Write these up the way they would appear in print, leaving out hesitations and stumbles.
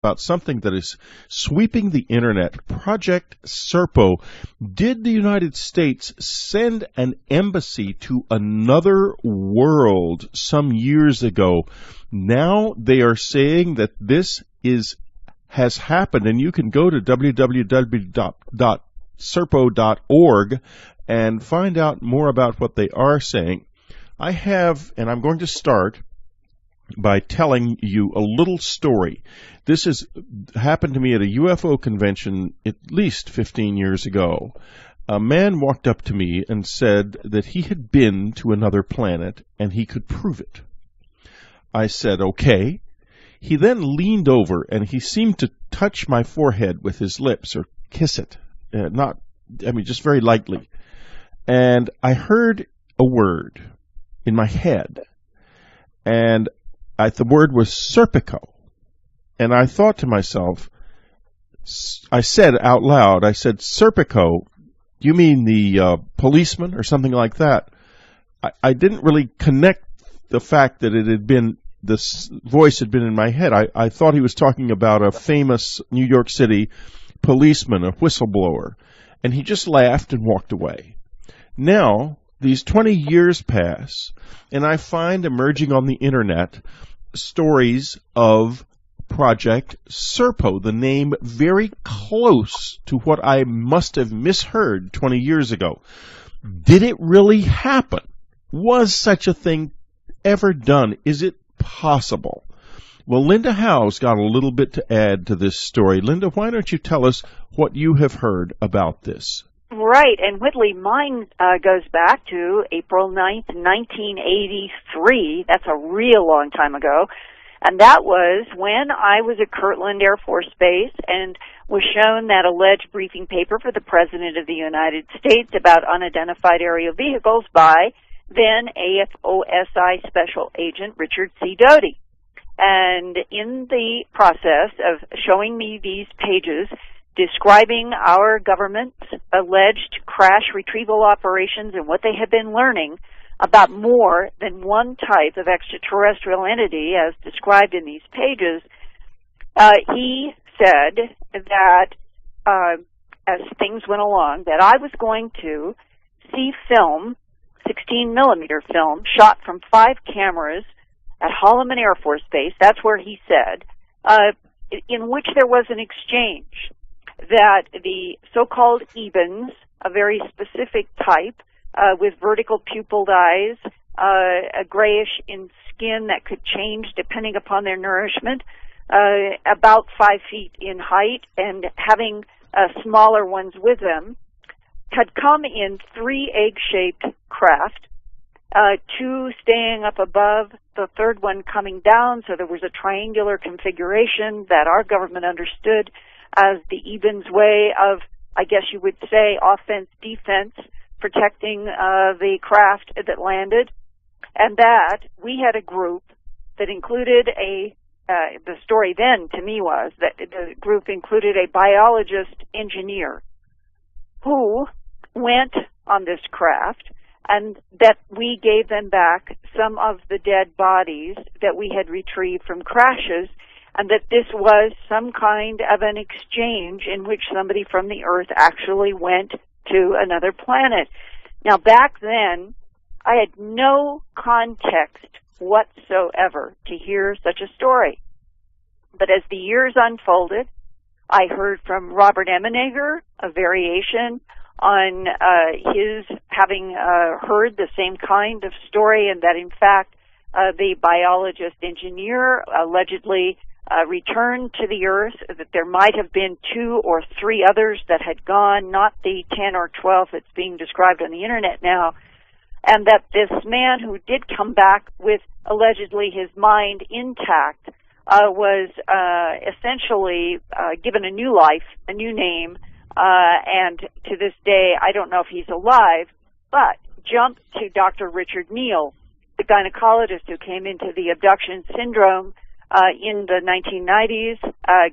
about something that is sweeping the internet. Project Serpo. Did the United States send an embassy to another world some years ago? Now they are saying that this has happened, and you can go to www.serpo.org and find out more about what they are saying. I have, and I'm going to start by telling you a little story. This has happened to me at a UFO convention at least 15 years ago. A man walked up to me and said that he had been to another planet and he could prove it. I said, okay. He then leaned over and he seemed to touch my forehead with his lips or kiss it. Just very lightly. And I heard a word in my head. And the word was Serpico. And I thought to myself, I said out loud, I said, Serpico, you mean the policeman or something like that? I didn't really connect the fact that this voice had been in my head. I thought he was talking about a famous New York City policeman, a whistleblower. And he just laughed and walked away. Now, these 20 years pass, and I find emerging on the internet stories of Project Serpo, the name very close to what I must have misheard 20 years ago. Did it really happen? Was such a thing ever done? Is it possible? Well, Linda Howe's got a little bit to add to this story. Linda, why don't you tell us what you have heard about this? Right, and Whitley, mine goes back to April 9th, 1983. That's a real long time ago. And that was when I was at Kirtland Air Force Base and was shown that alleged briefing paper for the President of the United States about unidentified aerial vehicles by then AFOSI Special Agent Richard C. Doty. And in the process of showing me these pages describing our government's alleged crash retrieval operations and what they have been learning about more than one type of extraterrestrial entity as described in these pages, he said that as things went along, that I was going to see film, 16-millimeter film, shot from 5 cameras at Holloman Air Force Base, that's where he said, in which there was an exchange, that the so-called Ebens, a very specific type, with vertical pupilled eyes, a grayish in skin that could change depending upon their nourishment, about 5 feet in height, and having smaller ones with them, had come in 3 egg-shaped craft, 2 staying up above, the third one coming down, so there was a triangular configuration that our government understood as the Ebens way of, I guess you would say, offense-defense, protecting the craft that landed, and that we had a group that included the story then to me was that the group included a biologist engineer who went on this craft, and that we gave them back some of the dead bodies that we had retrieved from crashes, and that this was some kind of an exchange in which somebody from the Earth actually went to another planet. Now, back then, I had no context whatsoever to hear such a story. But as the years unfolded, I heard from Robert Emenegger a variation on his having heard the same kind of story, and that, in fact, the biologist engineer allegedly returned to the Earth, that there might have been 2 or 3 others that had gone, not the 10 or 12 that's being described on the Internet now, and that this man who did come back with allegedly his mind intact was essentially given a new life, a new name, and to this day, I don't know if he's alive, but jump to Dr. Richard Neal, the gynecologist who came into the abduction syndrome in the 1990s.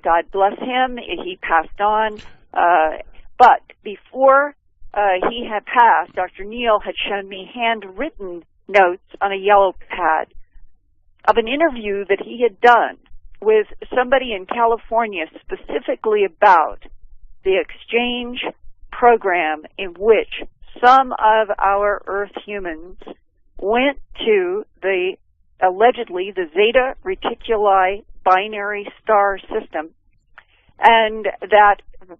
God bless him. He passed on. But before he had passed, Dr. Neal had shown me handwritten notes on a yellow pad of an interview that he had done with somebody in California specifically about the exchange program in which some of our Earth humans went to allegedly the Zeta Reticuli binary star system, and that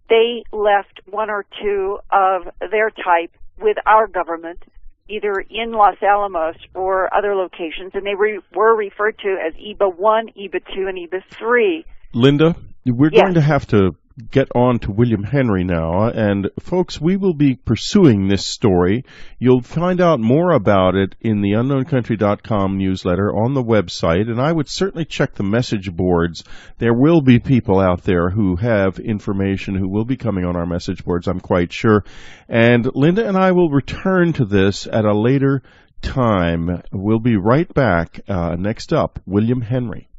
they left one or two of their type with our government, either in Los Alamos or other locations, and they were referred to as EBA 1, EBA 2, and EBA 3. Linda, we're Yes. going to have to get on to William Henry now, and folks, we will be pursuing this story. You'll find out more about it in the unknowncountry.com newsletter on the website, and I would certainly check the message boards. There will be people out there who have information who will be coming on our message boards, I'm quite sure. And Linda and I will return to this at a later time. We'll be right back. Next up, William Henry.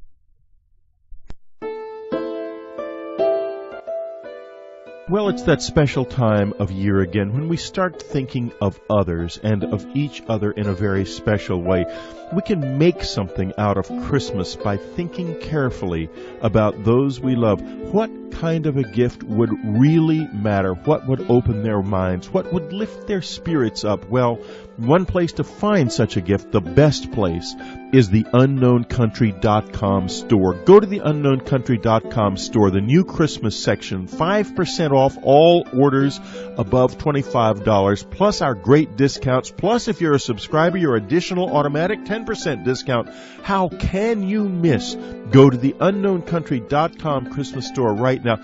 Well, it's that special time of year again when we start thinking of others and of each other in a very special way. We can make something out of Christmas by thinking carefully about those we love. What kind of a gift would really matter? What would open their minds? What would lift their spirits up? Well, one place to find such a gift, the best place, is the unknowncountry.com store. Go to the unknowncountry.com store, the new Christmas section, 5% off all orders above $25, plus our great discounts, plus if you're a subscriber, your additional automatic 10% discount. How can you miss? Go to the unknowncountry.com Christmas store right now.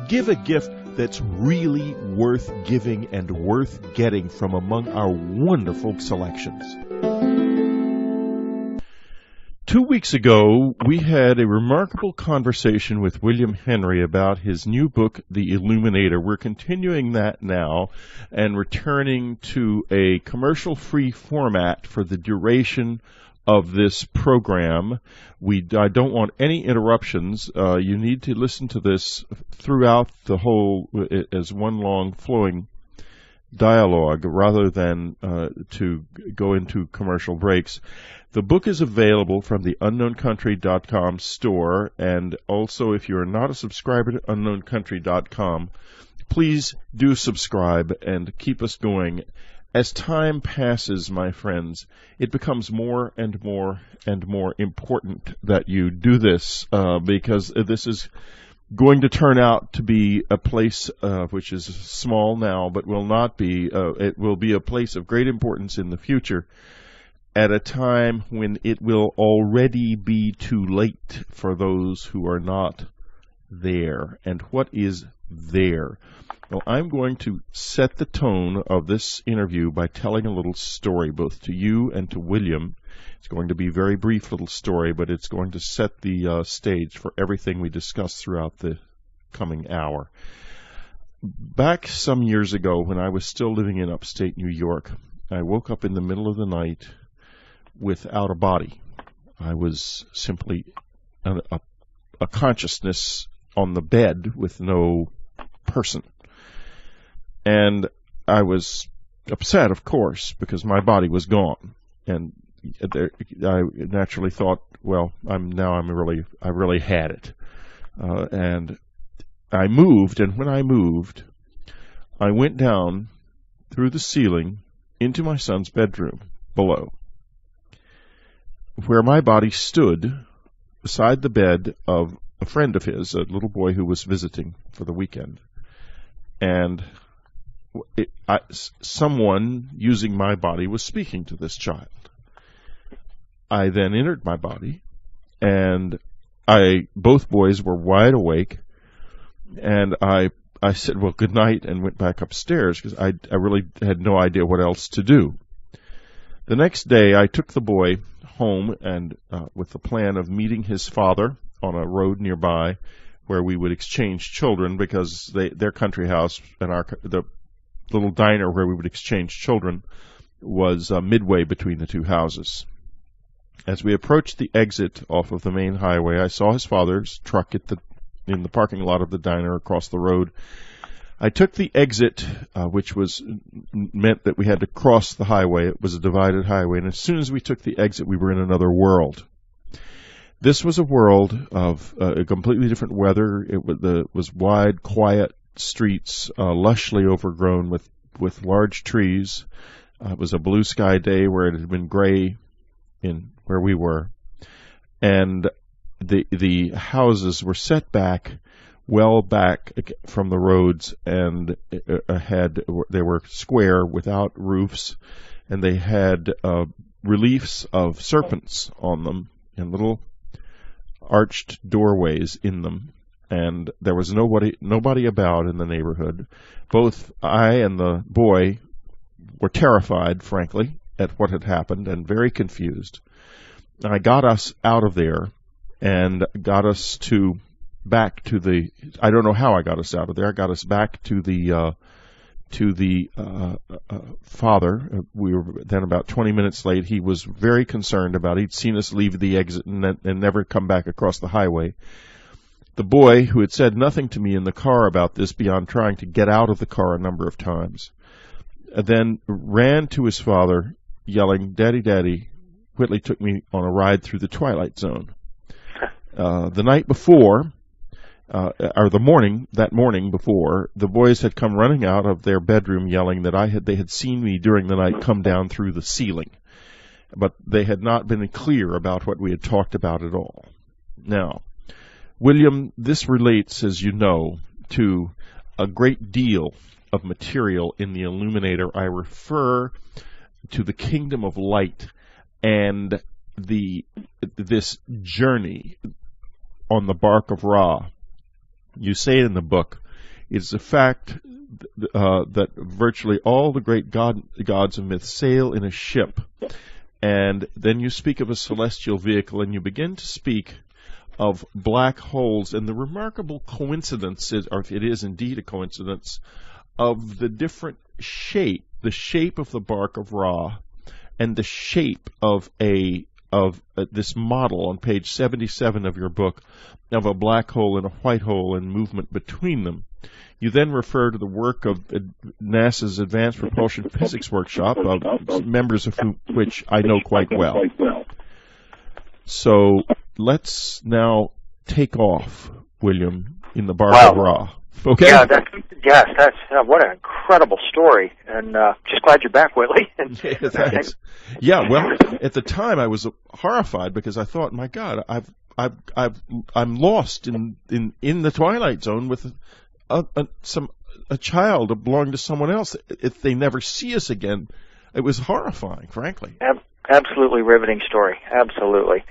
Give a gift that's really worth giving and worth getting from among our wonderful selections. 2 weeks ago, we had a remarkable conversation with William Henry about his new book, The Illuminator. We're continuing that now and returning to a commercial-free format for the duration of this program. I don't want any interruptions. You need to listen to this throughout the whole as one long flowing dialogue rather than to go into commercial breaks. The book is available from the unknowncountry.com store, and also if you're not a subscriber to unknowncountry.com, please do subscribe and keep us going. As time passes, my friends, it becomes more and more and more important that you do this because this is going to turn out to be a place which is small now but will not be. It will be a place of great importance in the future at a time when it will already be too late for those who are not there. And what is there? Well, I'm going to set the tone of this interview by telling a little story, both to you and to William. It's going to be a very brief little story, but it's going to set the stage for everything we discuss throughout the coming hour. Back some years ago, when I was still living in upstate New York, I woke up in the middle of the night without a body. I was simply a consciousness on the bed with no person. And I was upset, of course, because my body was gone. And I naturally thought, well, I really had it. And I moved, and when I moved, I went down through the ceiling into my son's bedroom below, where my body stood beside the bed of a friend of his, a little boy who was visiting for the weekend. And someone using my body was speaking to this child. I then entered my body, and both boys were wide awake, and I said, well, good night, and went back upstairs because I really had no idea what else to do. The next day, I took the boy home and with the plan of meeting his father on a road nearby where we would exchange children, because their country house and the little diner where we would exchange children was midway between the two houses. As we approached the exit off of the main highway, I saw his father's truck in the parking lot of the diner across the road. I took the exit, which meant that we had to cross the highway. It was a divided highway, and as soon as we took the exit, we were in another world. This was a world of a completely different weather. It was wide, quiet streets, lushly overgrown with large trees. It was a blue sky day where it had been gray in where we were, and the houses were set back, well back from the roads, and they were square without roofs, and they had reliefs of serpents on them and little arched doorways in them. And there was nobody about in the neighborhood. Both I and the boy were terrified, frankly, at what had happened and very confused. I got us out of there and got us back to the. I don't know how I got us out of there. I got us back to the father. We were then about 20 minutes late. He was very concerned about it. He'd seen us leave the exit and never come back across the highway. The boy, who had said nothing to me in the car about this beyond trying to get out of the car a number of times, then ran to his father, yelling, "Daddy, Daddy." Whitley took me on a ride through the Twilight Zone. The night before, or that morning before, the boys had come running out of their bedroom yelling that they had seen me during the night come down through the ceiling. But they had not been clear about what we had talked about at all. Now, William, this relates, as you know, to a great deal of material in the Illuminator. I refer to the Kingdom of Light and this journey on the bark of Ra. You say it in the book. It's a fact that virtually all the great gods of myth sail in a ship. And then you speak of a celestial vehicle, and you begin to speak of black holes, and the remarkable coincidence is, or if it is indeed a coincidence, of the different shape, the shape of the bark of Ra, and the shape of this model on page 77 of your book of a black hole and a white hole and movement between them. You then refer to the work of NASA's Advanced Propulsion Physics Workshop, members of which I know quite well. So let's now take off, William, in the bark of Ra. Okay? Yeah, that's what an incredible story, and just glad you're back, Whitley. Yeah, thanks. Yeah, well, at the time I was horrified because I thought, my God, I'm lost in the Twilight Zone with a child belonging to someone else. If they never see us again, it was horrifying, frankly. Absolutely riveting story. Absolutely.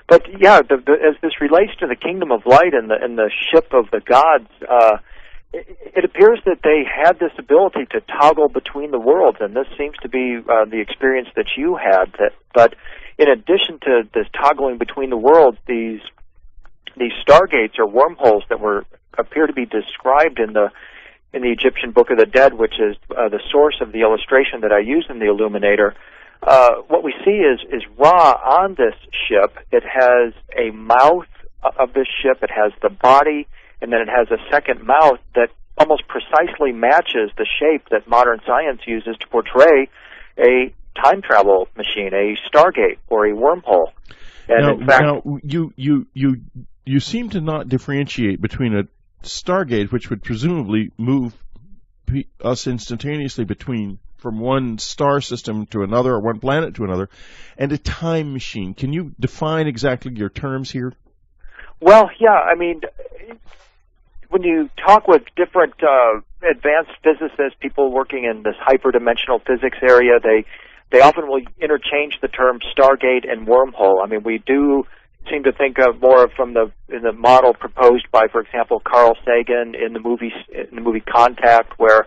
But yeah, as this relates to the Kingdom of Light and the ship of the gods, it appears that they had this ability to toggle between the worlds, and this seems to be the experience that you had. But in addition to this toggling between the worlds, these stargates or wormholes that appear to be described in the Egyptian Book of the Dead, which is the source of the illustration that I use in the Illuminator. What we see is Ra on this ship. It has a mouth of this ship. It has the body, and then it has a second mouth that almost precisely matches the shape that modern science uses to portray a time travel machine, a stargate or a wormhole. And now you seem to not differentiate between a stargate, which would presumably move us instantaneously from one star system to another or one planet to another, and a time machine. Can you define exactly your terms here? Well, yeah, I mean, when you talk with different advanced physicists, people working in this hyperdimensional physics area, they often will interchange the term stargate and wormhole. I mean, we do seem to think of more from the model proposed by, for example, Carl Sagan in the movie Contact, where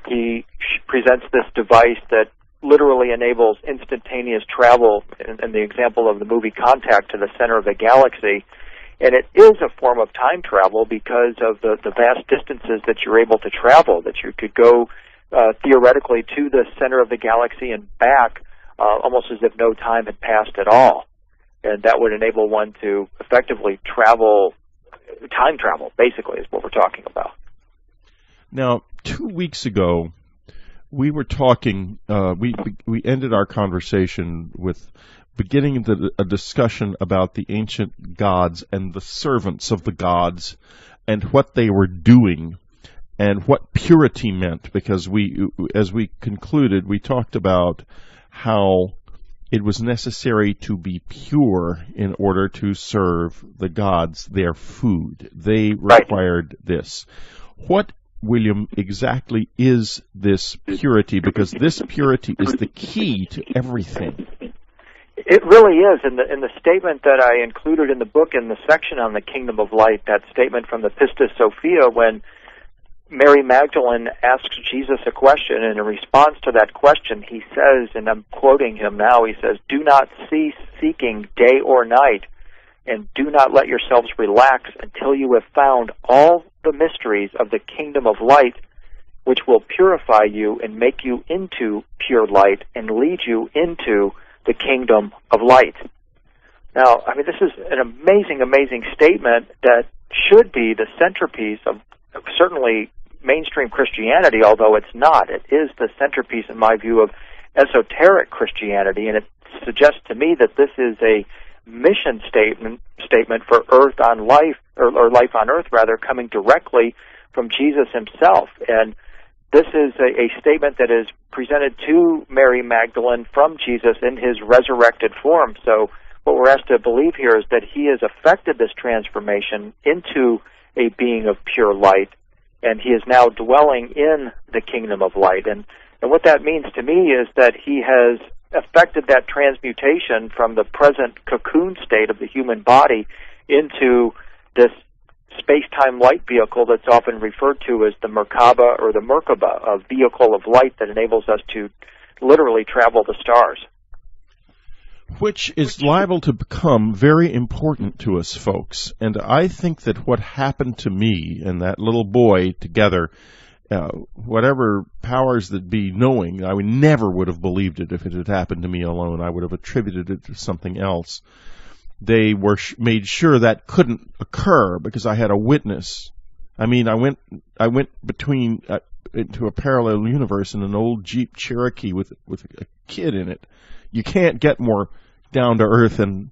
he presents this device that literally enables instantaneous travel, in the example of the movie Contact, to the center of the galaxy. And it is a form of time travel because of the vast distances that you're able to travel, that you could go theoretically to the center of the galaxy and back almost as if no time had passed at all. And that would enable one to effectively time travel, basically, is what we're talking about. Now, 2 weeks ago, we were talking, we ended our conversation with beginning a discussion about the ancient gods and the servants of the gods and what they were doing and what purity meant, because as we concluded, we talked about how it was necessary to be pure in order to serve the gods their food. They required this. What, William, exactly is this purity? Because this purity is the key to everything. It really is. In the statement that I included in the book, in the section on the Kingdom of Light, that statement from the Pistis Sophia, when Mary Magdalene asks Jesus a question, and in response to that question, he says, and I'm quoting him now, he says, "Do not cease seeking day or night, and do not let yourselves relax until you have found all the mysteries of the kingdom of light, which will purify you and make you into pure light and lead you into the kingdom of light." Now, I mean, this is an amazing, amazing statement that should be the centerpiece of certainly mainstream Christianity, although it's not. It is the centerpiece, in my view, of esoteric Christianity, and it suggests to me that this is a mission statement for earth on life, or life on earth, rather, coming directly from Jesus himself. And this is a statement that is presented to Mary Magdalene from Jesus in his resurrected form. So what we're asked to believe here is that he has effected this transformation into a being of pure light, and he is now dwelling in the kingdom of light. And what that means to me is that he has effected that transmutation from the present cocoon state of the human body into this space-time light vehicle that's often referred to as the Merkaba or the Merkaba, a vehicle of light that enables us to literally travel the stars. Which is liable to become very important to us, folks. And I think that what happened to me and that little boy together, whatever powers that be knowing, I never would have believed it if it had happened to me alone. I would have attributed it to something else. They were made sure that couldn't occur because I had a witness. I mean, I went between into a parallel universe in an old Jeep Cherokee with a kid in it. You can't get more down to earth and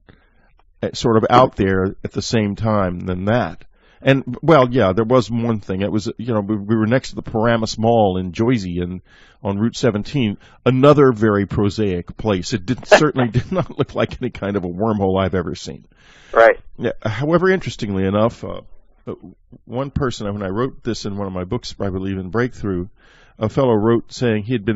sort of out there at the same time than that. And, well, yeah, there was one thing. It was, we were next to the Paramus Mall in Jersey and on Route 17, another very prosaic place. It certainly did not look like any kind of a wormhole I've ever seen. Right. Yeah, however, interestingly enough, one person, when I wrote this in one of my books, I believe in Breakthrough, a fellow wrote saying he'd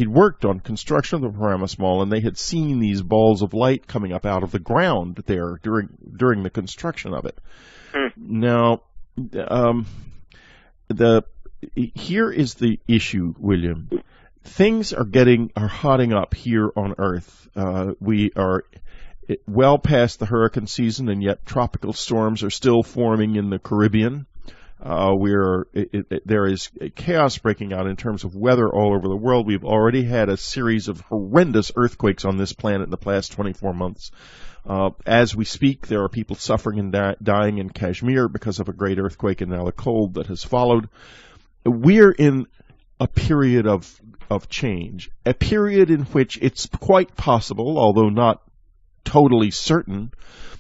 worked on construction of the Paramus Mall, and they had seen these balls of light coming up out of the ground there during the construction of it. Now, here is the issue, William. Things are hotting up here on Earth. We are well past the hurricane season, and yet tropical storms are still forming in the Caribbean. There is chaos breaking out in terms of weather all over the world. We've already had a series of horrendous earthquakes on this planet in the past 24 months. As we speak, there are people suffering and dying in Kashmir because of a great earthquake and now the cold that has followed. We're in a period of change, a period in which it's quite possible, although not totally certain,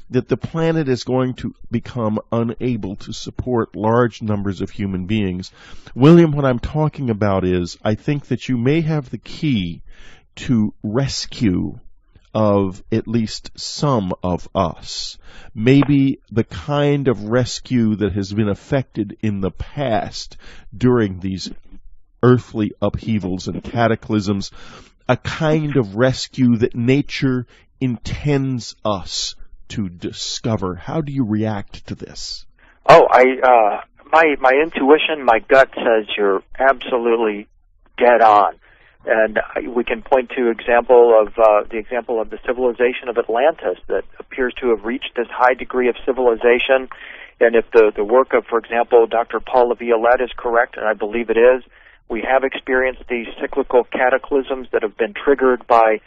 that the planet is going to become unable to support large numbers of human beings. William, what I'm talking about is, I think that you may have the key to rescue of at least some of us. Maybe the kind of rescue that has been effected in the past during these earthly upheavals and cataclysms, a kind of rescue that nature intends us to discover. How do you react to this? Oh, my intuition, my gut says you're absolutely dead on. And we can point to the example of the civilization of Atlantis that appears to have reached this high degree of civilization. And if the work of, for example, Dr. Paul Laviolette is correct, and I believe it is, we have experienced these cyclical cataclysms that have been triggered by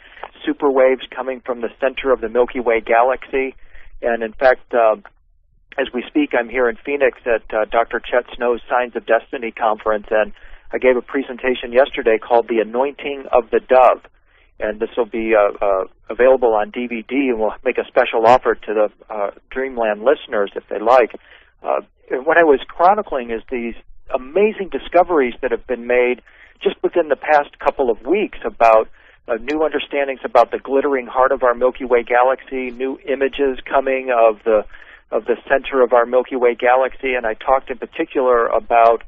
super waves coming from the center of the Milky Way galaxy. And in fact, as we speak, I'm here in Phoenix at Dr. Chet Snow's Signs of Destiny conference, and I gave a presentation yesterday called The Anointing of the Dove. and this will be available on DVD, and we'll make a special offer to the Dreamland listeners if they like. What I was chronicling is these amazing discoveries that have been made just within the past couple of weeks about new understandings about the glittering heart of our Milky Way galaxy, new images coming of the center of our Milky Way galaxy, and I talked in particular about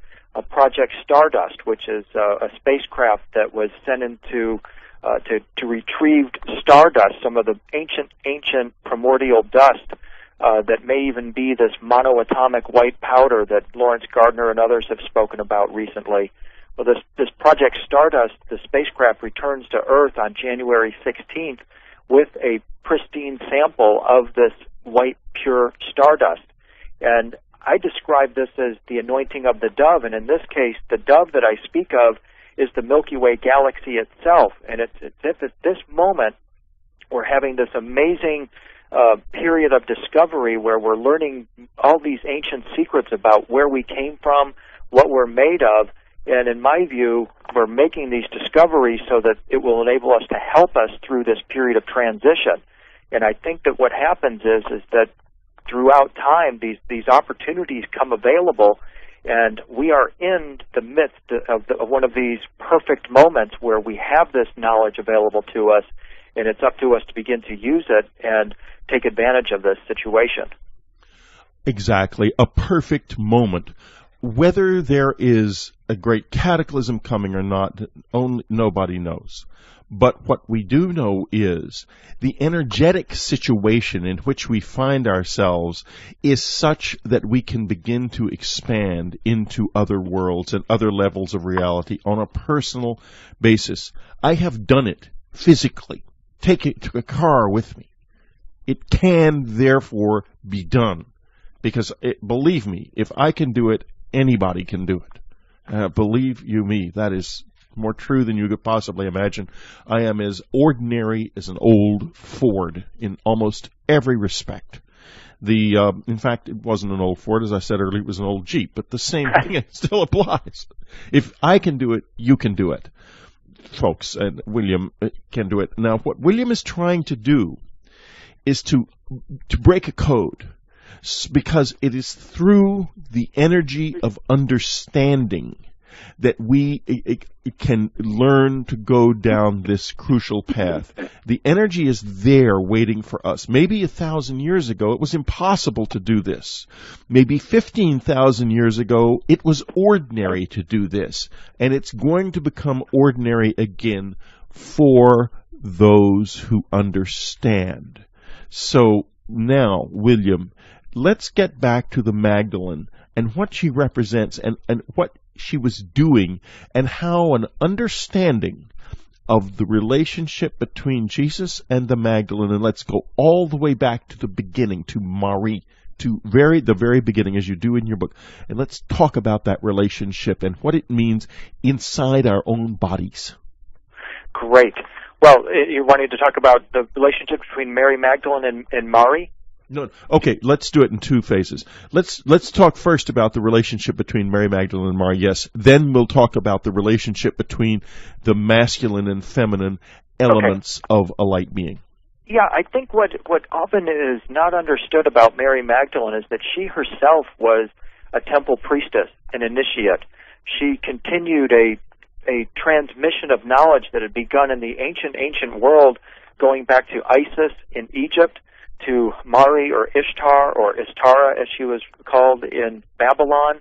Project Stardust, which is a spacecraft that was sent into to retrieve stardust, some of the ancient primordial dust that may even be this monoatomic white powder that Lawrence Gardner and others have spoken about recently. Well, this Project Stardust, the spacecraft returns to Earth on January 16th with a pristine sample of this white, pure stardust. And I describe this as the anointing of the dove, and in this case, the dove that I speak of is the Milky Way galaxy itself. And it's as if at this moment we're having this amazing period of discovery where we're learning all these ancient secrets about where we came from, what we're made of, and in my view, we're making these discoveries so that it will enable us to help us through this period of transition. And I think that what happens is that throughout time, these opportunities come available, and we are in the midst of one of these perfect moments where we have this knowledge available to us, and it's up to us to begin to use it and take advantage of this situation. Exactly, a perfect moment. Whether there is a great cataclysm coming or not, nobody knows. But what we do know is the energetic situation in which we find ourselves is such that we can begin to expand into other worlds and other levels of reality on a personal basis. I have done it physically. Take it to a car with me. It can, therefore, be done. Because, believe me, if I can do it, anybody can do it. Believe you me, that is more true than you could possibly imagine. I am as ordinary as an old Ford in almost every respect. In fact, it wasn't an old Ford, as I said earlier, it was an old Jeep, but the same thing still applies. If I can do it, you can do it, folks, and William can do it. Now, what William is trying to do is to break a code, because it is through the energy of understanding that we can learn to go down this crucial path. The energy is there waiting for us. Maybe 1,000 years ago it was impossible to do this. Maybe 15,000 years ago it was ordinary to do this. And it's going to become ordinary again for those who understand. So now, William, let's get back to the Magdalene and what she represents and what she was doing and how an understanding of the relationship between Jesus and the Magdalene, and let's go all the way back to the beginning, to Marie, to the very beginning, as you do in your book, and let's talk about that relationship and what it means inside our own bodies. Great. Well, you wanted to talk about the relationship between Mary Magdalene and Mari? No. Okay, let's do it in two phases. Let's talk first about the relationship between Mary Magdalene and Mary, yes. Then we'll talk about the relationship between the masculine and feminine elements of a light being. Yeah, I think what often is not understood about Mary Magdalene is that she herself was a temple priestess, an initiate. She continued a transmission of knowledge that had begun in the ancient world, going back to Isis in Egypt, to Mari or Ishtar, or Istara as she was called in Babylon,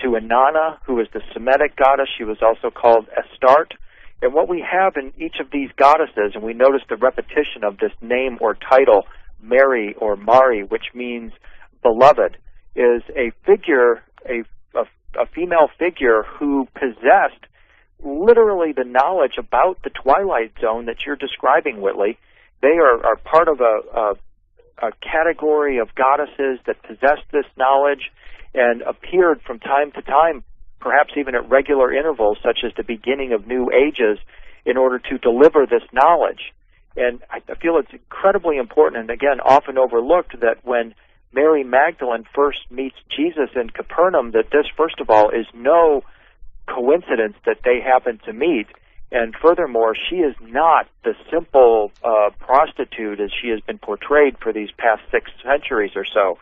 to Inanna, who was the Semitic goddess. She was also called Astarte. And what we have in each of these goddesses, and we notice the repetition of this name or title, Mary or Mari, which means beloved, is a figure, a female figure who possessed literally the knowledge about the Twilight Zone that you're describing, Whitley. They are part of a category of goddesses that possessed this knowledge and appeared from time to time, perhaps even at regular intervals, such as the beginning of new ages, in order to deliver this knowledge. And I feel it's incredibly important, and again, often overlooked, that when Mary Magdalene first meets Jesus in Capernaum, that this, first of all, is no coincidence that they happen to meet. And furthermore, she is not the simple prostitute as she has been portrayed for these past 6 centuries or so.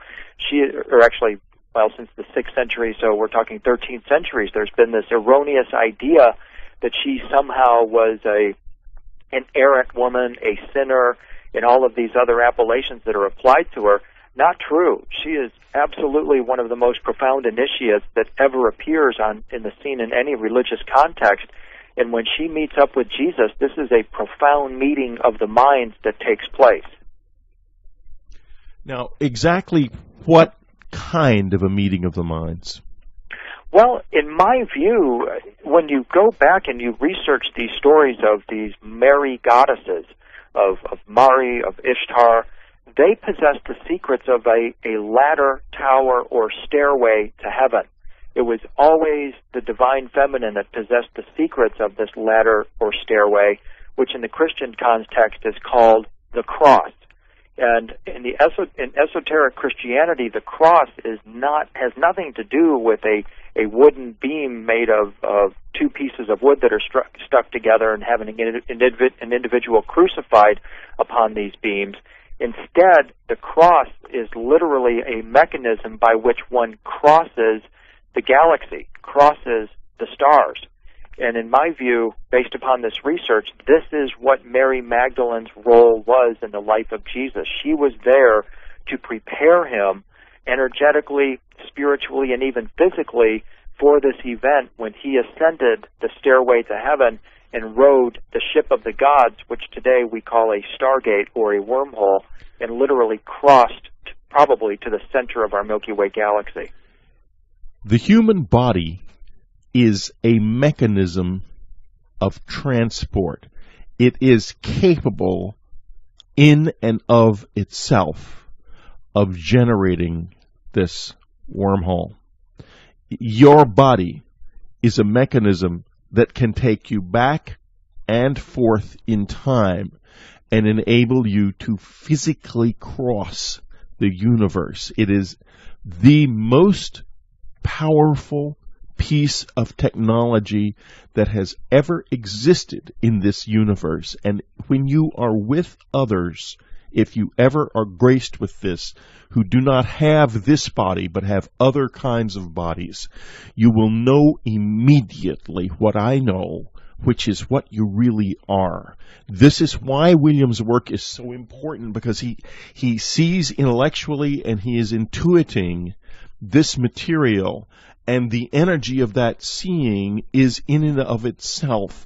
Since the 6th century, so we're talking 13th centuries, there's been this erroneous idea that she somehow was an errant woman, a sinner, and all of these other appellations that are applied to her. Not true. She is absolutely one of the most profound initiates that ever appears in the scene in any religious context. And when she meets up with Jesus, this is a profound meeting of the minds that takes place. Now, exactly what kind of a meeting of the minds? Well, in my view, when you go back and you research these stories of these Mary goddesses, of Mari, of Ishtar, they possess the secrets of a ladder, tower, or stairway to heaven. It was always the divine feminine that possessed the secrets of this ladder or stairway, which in the Christian context is called the cross. And in esoteric Christianity, the cross has nothing to do with a wooden beam made of 2 pieces of wood that are stuck together and having an individual crucified upon these beams. Instead, the cross is literally a mechanism by which one crosses the galaxy, crosses the stars. And in my view, based upon this research, this is what Mary Magdalene's role was in the life of Jesus. She was there to prepare him energetically, spiritually, and even physically for this event when he ascended the stairway to heaven and rode the ship of the gods, which today we call a stargate or a wormhole, and literally crossed probably to the center of our Milky Way galaxy. The human body is a mechanism of transport. It is capable in and of itself of generating this wormhole. Your body is a mechanism that can take you back and forth in time and enable you to physically cross the universe. It is the most powerful piece of technology that has ever existed in this universe. And when you are with others, if you ever are graced with this, who do not have this body but have other kinds of bodies, you will know immediately what I know, which is what you really are. This is why William's work is so important, because he sees intellectually and he is intuiting this material, and the energy of that seeing is in and of itself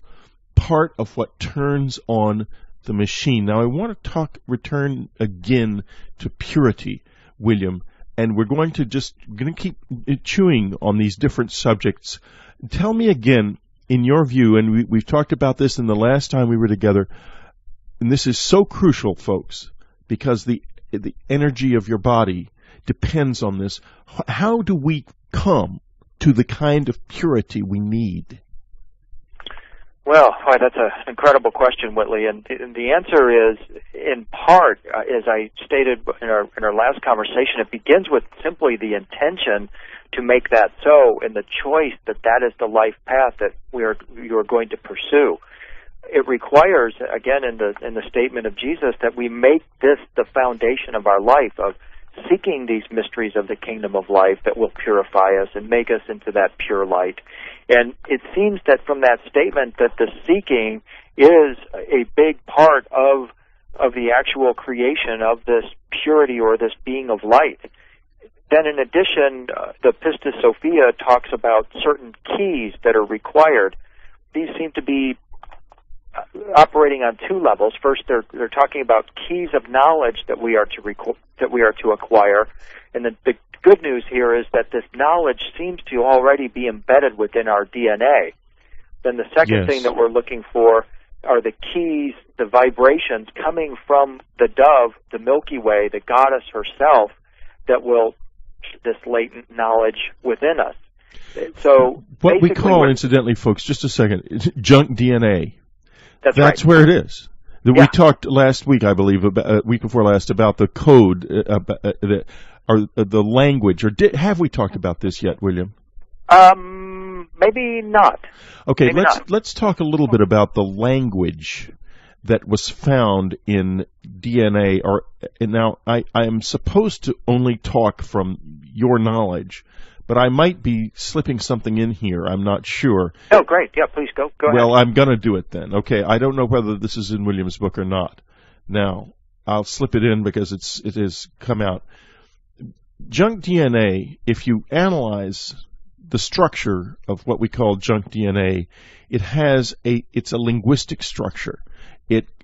part of what turns on the machine. Now I want to return again to purity, William, and we're going to keep chewing on these different subjects. Tell me again, in your view, and we've talked about this in the last time we were together, and this is so crucial, folks, because the energy of your body depends on this. How do we come to the kind of purity we need? Well, that's an incredible question, Whitley, and the answer is, in part, as I stated in our last conversation, it begins with simply the intention to make that so, and the choice that is the life path that you are going to pursue. It requires, again, in the statement of Jesus, that we make this the foundation of our life, of seeking these mysteries of the kingdom of life that will purify us and make us into that pure light. And it seems that from that statement that the seeking is a big part of the actual creation of this purity or this being of light. Then in addition, the Pistis Sophia talks about certain keys that are required. These seem to be operating on 2 levels. First, they're talking about keys of knowledge that we are to acquire, and the good news here is that this knowledge seems to already be embedded within our DNA. Then the second thing that we're looking for are the keys, the vibrations coming from the dove, the Milky Way, the goddess herself, that will this latent knowledge within us. So what we call, incidentally, folks, just a second, junk DNA. That's right. Where it is. We talked last week, I believe, week before last, about the code, or the language. Or have we talked about this yet, William? maybe not. Okay, maybe let's talk a little bit about the language that was found in DNA. And now, I am supposed to only talk from your knowledge, but I might be slipping something in here. I'm not sure. Oh, great. Yeah, please go ahead. Well, I'm going to do it then. Okay, I don't know whether this is in William's book or not. Now, I'll slip it in because it has come out. Junk DNA, if you analyze the structure of what we call junk DNA, it's a linguistic structure.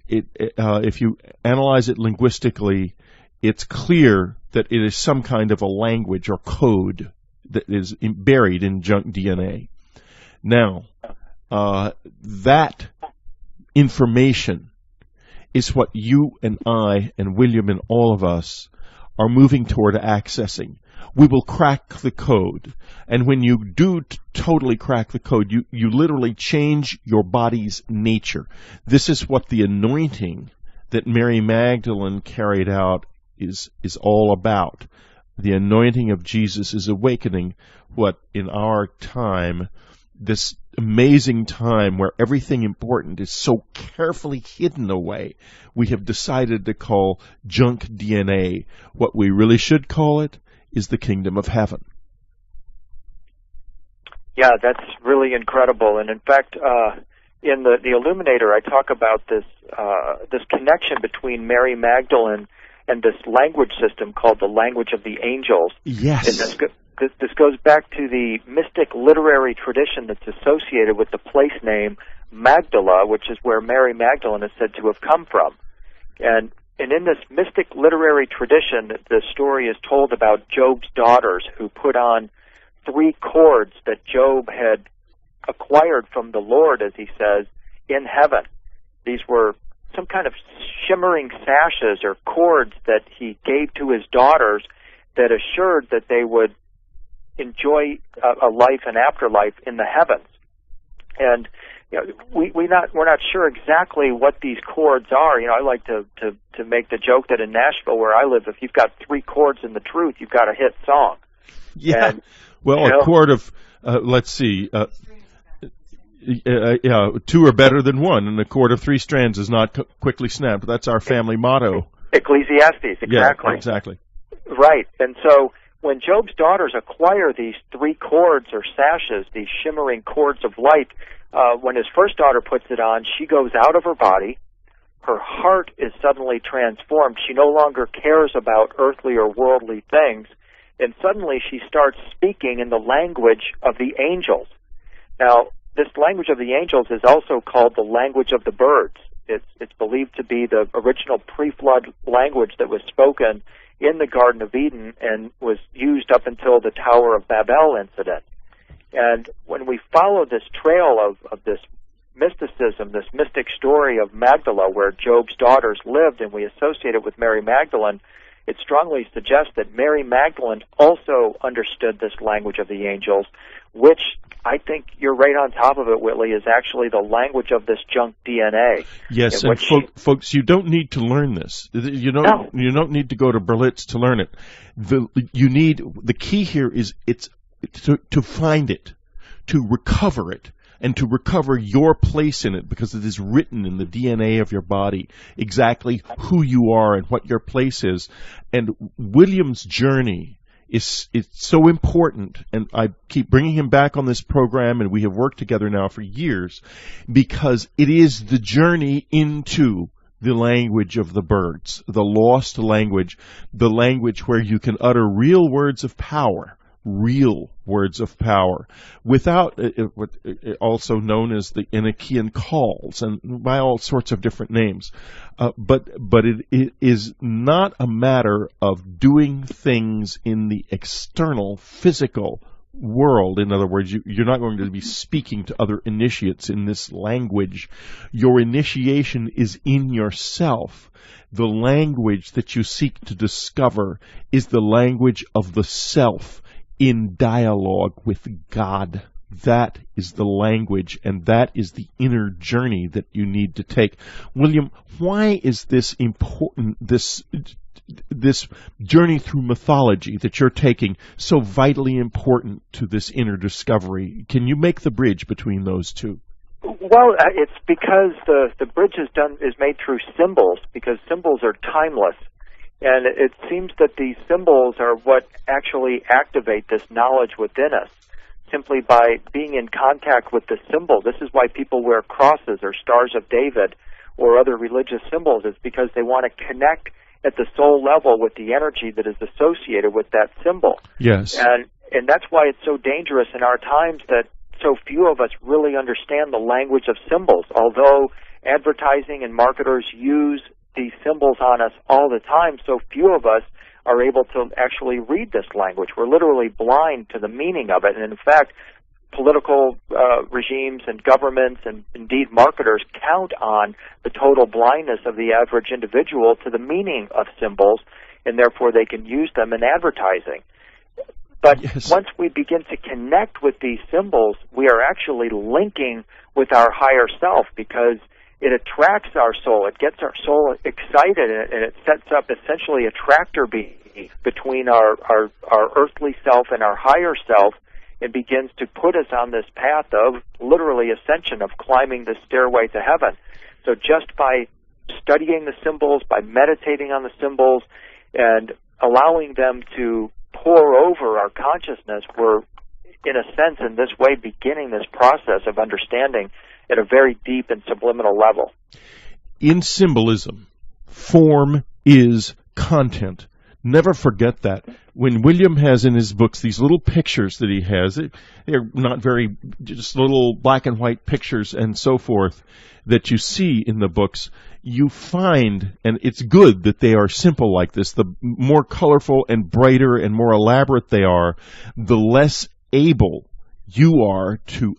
If you analyze it linguistically, it's clear that it is some kind of a language or code that is buried in junk DNA. Now, that information is what you and I and William and all of us are moving toward accessing. We will crack the code. And when you do totally crack the code, you literally change your body's nature. This is what the anointing that Mary Magdalene carried out is all about. The anointing of Jesus is awakening what in our time, this amazing time where everything important is so carefully hidden away, we have decided to call junk DNA. What we really should call it is the kingdom of heaven. Yeah, that's really incredible. And in fact, in the Illuminator, I talk about this connection between Mary Magdalene and this language system called the language of the angels. Yes. And this goes back to the mystic literary tradition that's associated with the place name Magdala, which is where Mary Magdalene is said to have come from. And in this mystic literary tradition, the story is told about Job's daughters who put on 3 cords that Job had acquired from the Lord, as he says, in heaven. These were some kind of shimmering sashes or cords that he gave to his daughters that assured that they would enjoy a life and afterlife in the heavens. And you know, we're not sure exactly what these cords are. You know, I like to make the joke that in Nashville, where I live, if you've got 3 chords in the truth, you've got a hit song. Yeah. And, well, a chord of let's see. 2 are better than 1, and a cord of 3 strands is not quickly snapped. That's our family motto. Ecclesiastes, exactly. Yeah, exactly. Right, and so when Job's daughters acquire these 3 cords or sashes, these shimmering cords of light, when his first daughter puts it on, she goes out of her body. Her heart is suddenly transformed. She no longer cares about earthly or worldly things, and suddenly she starts speaking in the language of the angels. Now, this language of the angels is also called the language of the birds. It's believed to be the original pre-flood language that was spoken in the Garden of Eden and was used up until the Tower of Babel incident. And when we follow this trail of this mysticism, this mystic story of Magdala, where Job's daughters lived, and we associate it with Mary Magdalene, it strongly suggests that Mary Magdalene also understood this language of the angels, which I think you're right on top of it, Whitley, is actually the language of this junk DNA. Yes, and folks, you don't need to learn this. You don't need to go to Berlitz to learn it. The key here is to find it, to recover it, and to recover your place in it, because it is written in the DNA of your body exactly who you are and what your place is. And William's journey is so important, and I keep bringing him back on this program, and we have worked together now for years, because it is the journey into the language of the birds, the lost language, the language where you can utter real words of power, without also known as the Enochian calls, and by all sorts of different names. But it is not a matter of doing things in the external, physical world. In other words, you're not going to be speaking to other initiates in this language. Your initiation is in yourself. The language that you seek to discover is the language of the self, in dialogue with God. That is the language, and that is the inner journey that you need to take. William, why is this important, this this journey through mythology that you're taking so vitally important to this inner discovery? Can you make the bridge between those two? Well, it's because the bridge is made through symbols, because symbols are timeless. And it seems that these symbols are what actually activate this knowledge within us, simply by being in contact with the symbol. This is why people wear crosses or Stars of David or other religious symbols. It's because they want to connect at the soul level with the energy that is associated with that symbol. Yes. And that's why it's so dangerous in our times that so few of us really understand the language of symbols. Although advertising and marketers use these symbols on us all the time, so few of us are able to actually read this language. We're literally blind to the meaning of it. And in fact, political regimes and governments and indeed marketers count on the total blindness of the average individual to the meaning of symbols, and therefore they can use them in advertising. But yes, once we begin to connect with these symbols, we are actually linking with our higher self, because it attracts our soul. It gets our soul excited, and it sets up essentially a tractor beam between our earthly self and our higher self, and begins to put us on this path of literally ascension, of climbing the stairway to heaven. So just by studying the symbols, by meditating on the symbols, and allowing them to pour over our consciousness, we're, in a sense, in this way, beginning this process of understanding at a very deep and subliminal level. In symbolism, form is content. Never forget that. When William has in his books these little pictures that he has, they're not very, just little black and white pictures and so forth that you see in the books, you find, and it's good that they are simple like this, the more colorful and brighter and more elaborate they are, the less able you are to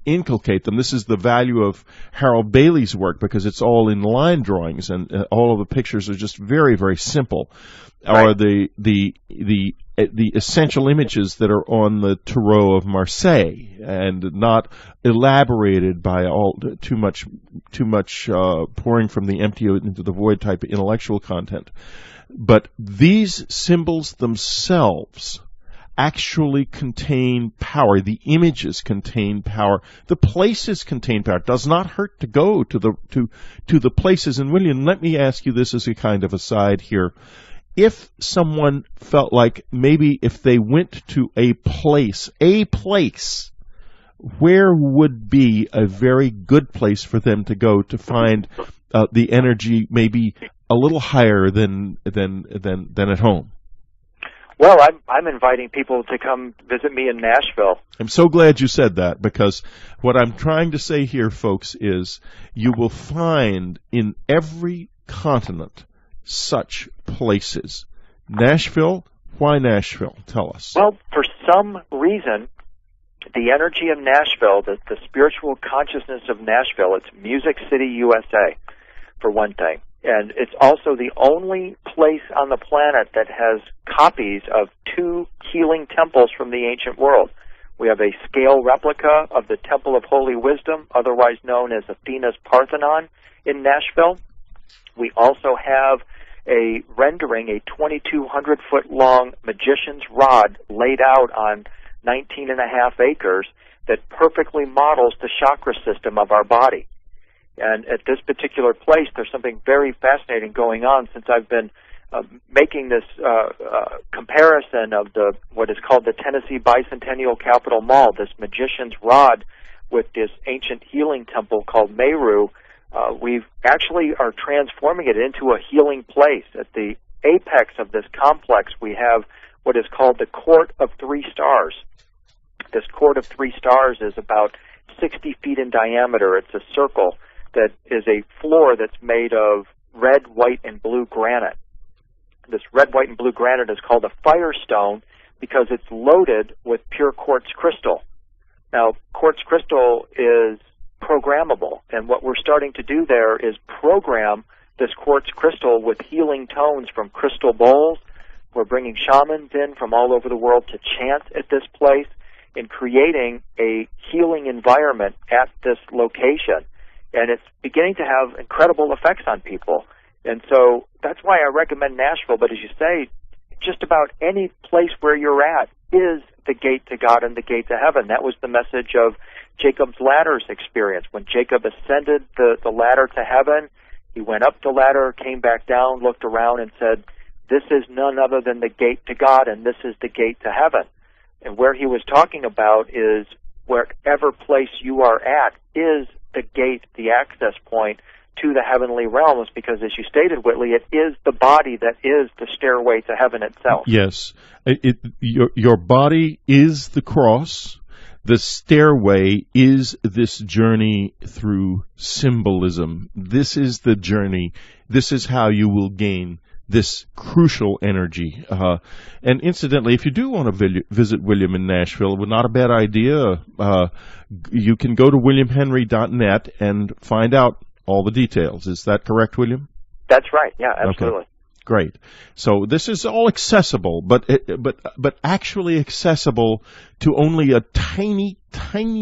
inculcate them. This is the value of Harold Bailey's work, because it's all in line drawings, and all of the pictures are just very, very simple. Right. Or the essential images that are on the Tarot of Marseille, and not elaborated by too much pouring from the empty into the void type of intellectual content. But these symbols themselves actually contain power. The images contain power. The places contain power. It does not hurt to go to the places. And William, let me ask you this as a kind of aside here. If someone felt like maybe if they went to a place, where would be a very good place for them to go to find the energy maybe a little higher than at home? Well, I'm inviting people to come visit me in Nashville. I'm so glad you said that, because what I'm trying to say here, folks, is you will find in every continent such places. Nashville, why Nashville? Tell us. Well, for some reason, the energy of Nashville, the spiritual consciousness of Nashville, it's Music City, USA, for one thing. And it's also the only place on the planet that has copies of 2 healing temples from the ancient world. We have a scale replica of the Temple of Holy Wisdom, otherwise known as Athena's Parthenon, in Nashville. We also have a rendering, a 2,200-foot-long magician's rod laid out on 19.5 acres that perfectly models the chakra system of our body. And at this particular place, there's something very fascinating going on, since I've been making this comparison of what is called the Tennessee Bicentennial Capitol Mall, this magician's rod with this ancient healing temple called Meru. We actually are transforming it into a healing place. At the apex of this complex, we have what is called the Court of 3 Stars. This Court of 3 Stars is about 60 feet in diameter. It's a circle that is a floor that's made of red, white, and blue granite. This red, white, and blue granite is called a firestone because it's loaded with pure quartz crystal. Now, quartz crystal is programmable, and what we're starting to do there is program this quartz crystal with healing tones from crystal bowls. We're bringing shamans in from all over the world to chant at this place and creating a healing environment at this location. And it's beginning to have incredible effects on people. And so that's why I recommend Nashville. But as you say, just about any place where you're at is the gate to God and the gate to heaven. That was the message of Jacob's ladder's experience. When Jacob ascended the ladder to heaven, he went up the ladder, came back down, looked around, and said, this is none other than the gate to God, and this is the gate to heaven. And where he was talking about is wherever place you are at is the gate, the access point to the heavenly realms, because as you stated, Whitley, it is the body that is the stairway to heaven itself. Yes. Your body is the cross. The stairway is this journey through symbolism. This is the journey. This is how you will gain this crucial energy. And incidentally, if you do want to visit William in Nashville, not a bad idea. You can go to williamhenry.net and find out all the details. Is that correct, William? That's right. Yeah, absolutely. Okay. Great. So this is all accessible, but actually accessible to only a tiny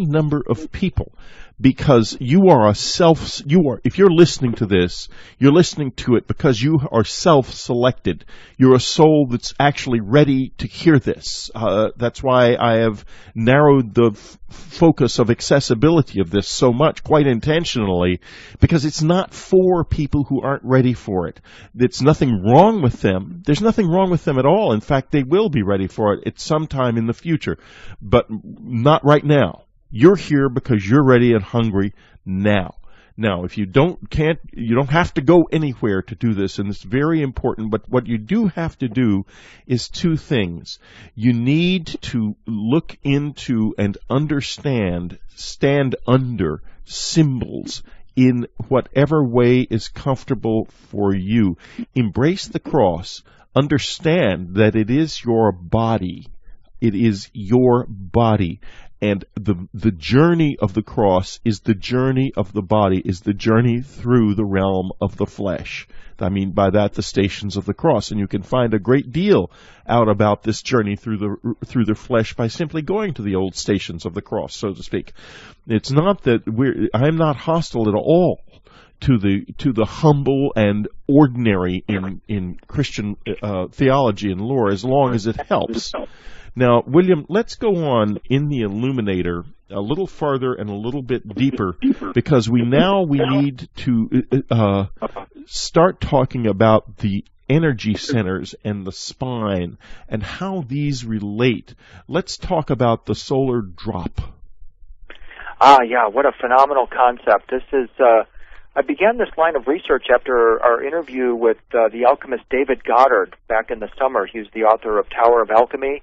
number of people, because if you're listening to this, you're listening to it because you are self-selected. You're a soul that's actually ready to hear this. That's why I have narrowed the focus of accessibility of this so much, quite intentionally, because it's not for people who aren't ready for it. There's nothing wrong with them. There's nothing wrong with them at all. In fact, they will be ready for it at some time in the future, but not right now. You're here because you're ready and hungry now. Now, if you don't have to go anywhere to do this, and it's very important, but what you do have to do is two things. You need to look into and stand under symbols in whatever way is comfortable for you. Embrace the cross. Understand that it is your body. It is your body. And the journey of the cross is the journey of the body, is the journey through the realm of the flesh. I mean by that the stations of the cross. And you can find a great deal out about this journey through the flesh by simply going to the old stations of the cross, so to speak. It's not that I'm not hostile at all to the humble and ordinary in Christian theology and lore, as long as it helps. Now, William, let's go on in the Illuminator a little farther and a little bit deeper, because we need to start talking about the energy centers and the spine and how these relate. Let's talk about the solar drop. Yeah, what a phenomenal concept. This is, I began this line of research after our interview with the alchemist David Goddard back in the summer. He was the author of Tower of Alchemy.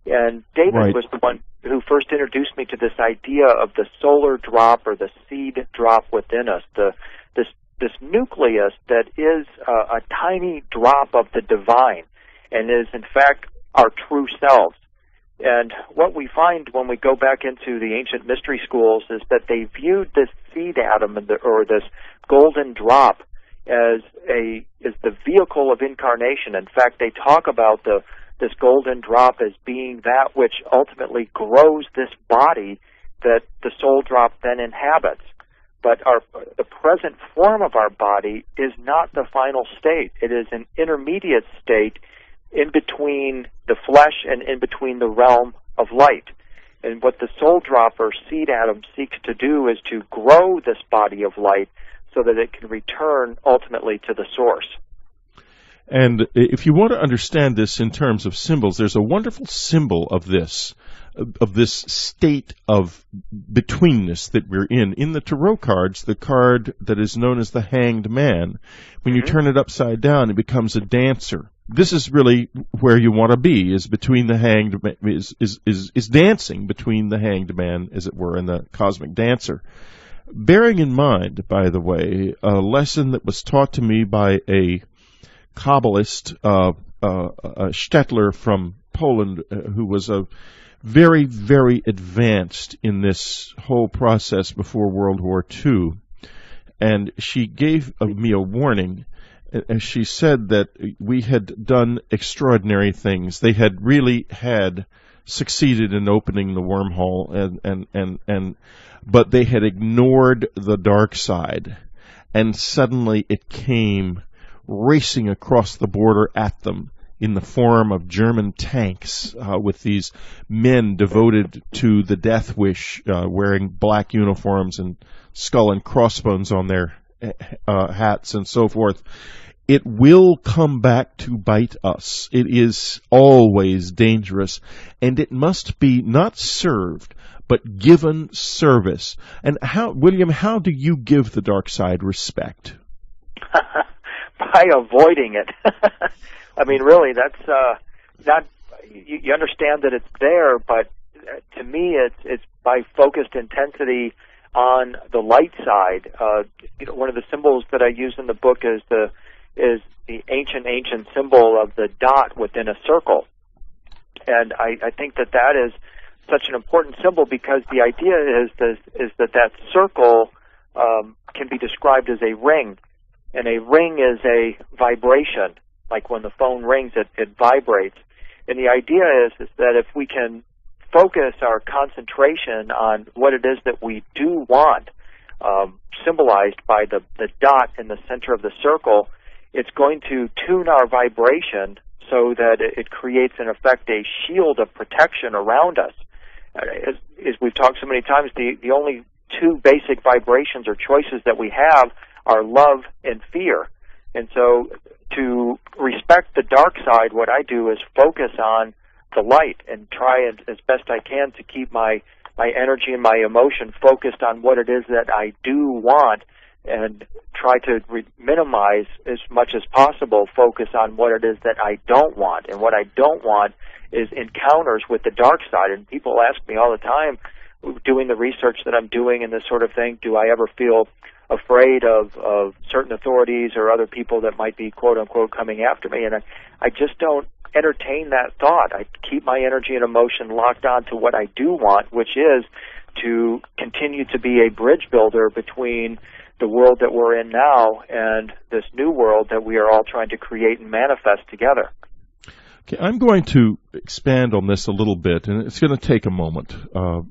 And David was the one who first introduced me to this idea of the solar drop, or the seed drop within us, this nucleus that is a tiny drop of the divine and is, in fact, our true selves. And what we find when we go back into the ancient mystery schools is that they viewed this seed atom, or this golden drop, as the vehicle of incarnation. In fact, they talk about this golden drop as being that which ultimately grows this body that the soul drop then inhabits. But the present form of our body is not the final state. It is an intermediate state in between the flesh and in between the realm of light. And what the soul drop, or seed atom, seeks to do is to grow this body of light so that it can return ultimately to the source. And if you want to understand this in terms of symbols, there's a wonderful symbol of this state of betweenness that we're in. In the tarot cards, the card that is known as the Hanged Man, when you turn it upside down, it becomes a dancer. This is really where you want to be, is between the hanged, is dancing between the Hanged Man, as it were, and the cosmic dancer. Bearing in mind, by the way, a lesson that was taught to me by a Kabbalist, Stettler from Poland, who was a very, very advanced in this whole process before World War II. And she gave me a warning, and she said that we had done extraordinary things. They had succeeded in opening the wormhole, but they had ignored the dark side. And suddenly it came racing across the border at them in the form of German tanks, with these men devoted to the death wish, wearing black uniforms and skull and crossbones on their hats and so forth. It will come back to bite us. It is always dangerous, and it must be not served, but given service. And William, how do you give the dark side respect? By avoiding it. I mean, really, that's not. You understand that it's there, but to me, it's by focused intensity on the light side. One of the symbols that I use in the book is the ancient symbol of the dot within a circle, and I think that is such an important symbol because the idea is that circle can be described as a ring, and a ring is a vibration. Like when the phone rings, it vibrates. And the idea is that if we can focus our concentration on what it is that we do want, symbolized by the dot in the center of the circle, it's going to tune our vibration so that it creates, in effect, a shield of protection around us. As we've talked so many times, the only two basic vibrations or choices that we have are love and fear. And so to respect the dark side, what I do is focus on the light and try as best I can to keep my energy and my emotion focused on what it is that I do want, and try to minimize as much as possible focus on what it is that I don't want. And what I don't want is encounters with the dark side. And people ask me all the time, doing the research that I'm doing and this sort of thing, do I ever feel afraid of certain authorities or other people that might be, quote-unquote, coming after me? And I just don't entertain that thought. I keep my energy and emotion locked on to what I do want, which is to continue to be a bridge builder between the world that we're in now and this new world that we are all trying to create and manifest together. Okay, I'm going to expand on this a little bit, and it's going to take a moment.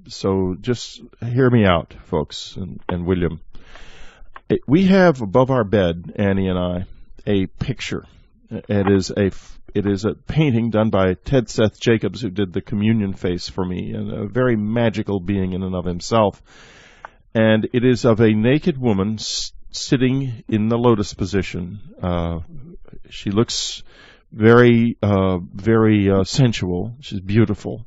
So just hear me out, folks, and William. We have above our bed, Annie and I, a picture. It is a painting done by Ted Seth Jacobs, who did the communion face for me, and a very magical being in and of himself. And it is of a naked woman sitting in the lotus position. She looks very sensual. She's beautiful,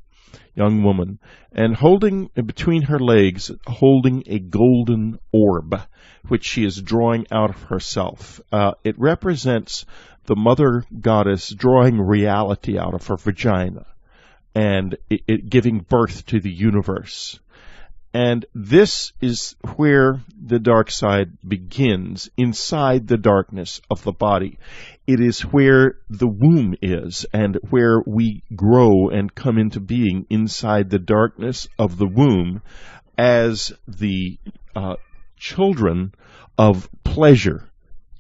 young woman, and holding between her legs, holding a golden orb, which she is drawing out of herself. It represents the mother goddess drawing reality out of her vagina and it giving birth to the universe. And this is where the dark side begins, inside the darkness of the body. It is where the womb is and where we grow and come into being, inside the darkness of the womb, as the children of pleasure.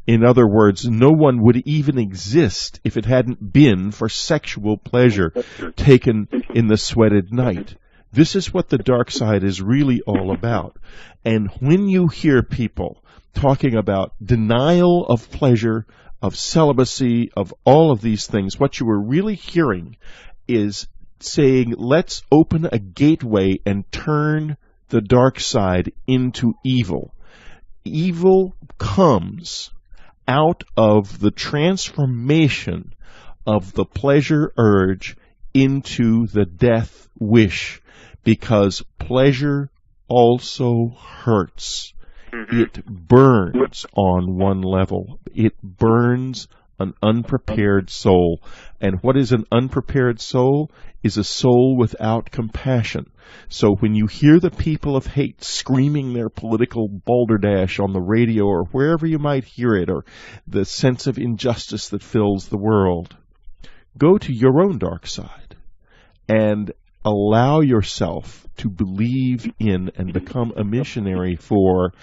In other words, no one would even exist if it hadn't been for sexual pleasure taken in the sweated night. This is what the dark side is really all about. And when you hear people talking about denial of pleasure, of celibacy, of all of these things, what you are really hearing is saying, let's open a gateway and turn the dark side into evil. Evil comes out of the transformation of the pleasure urge into the death wish, because pleasure also hurts. It burns on one level. It burns an unprepared soul. And what is an unprepared soul? Is a soul without compassion. So when you hear the people of hate screaming their political balderdash on the radio or wherever you might hear it, or the sense of injustice that fills the world, go to your own dark side and allow yourself to believe in and become a missionary for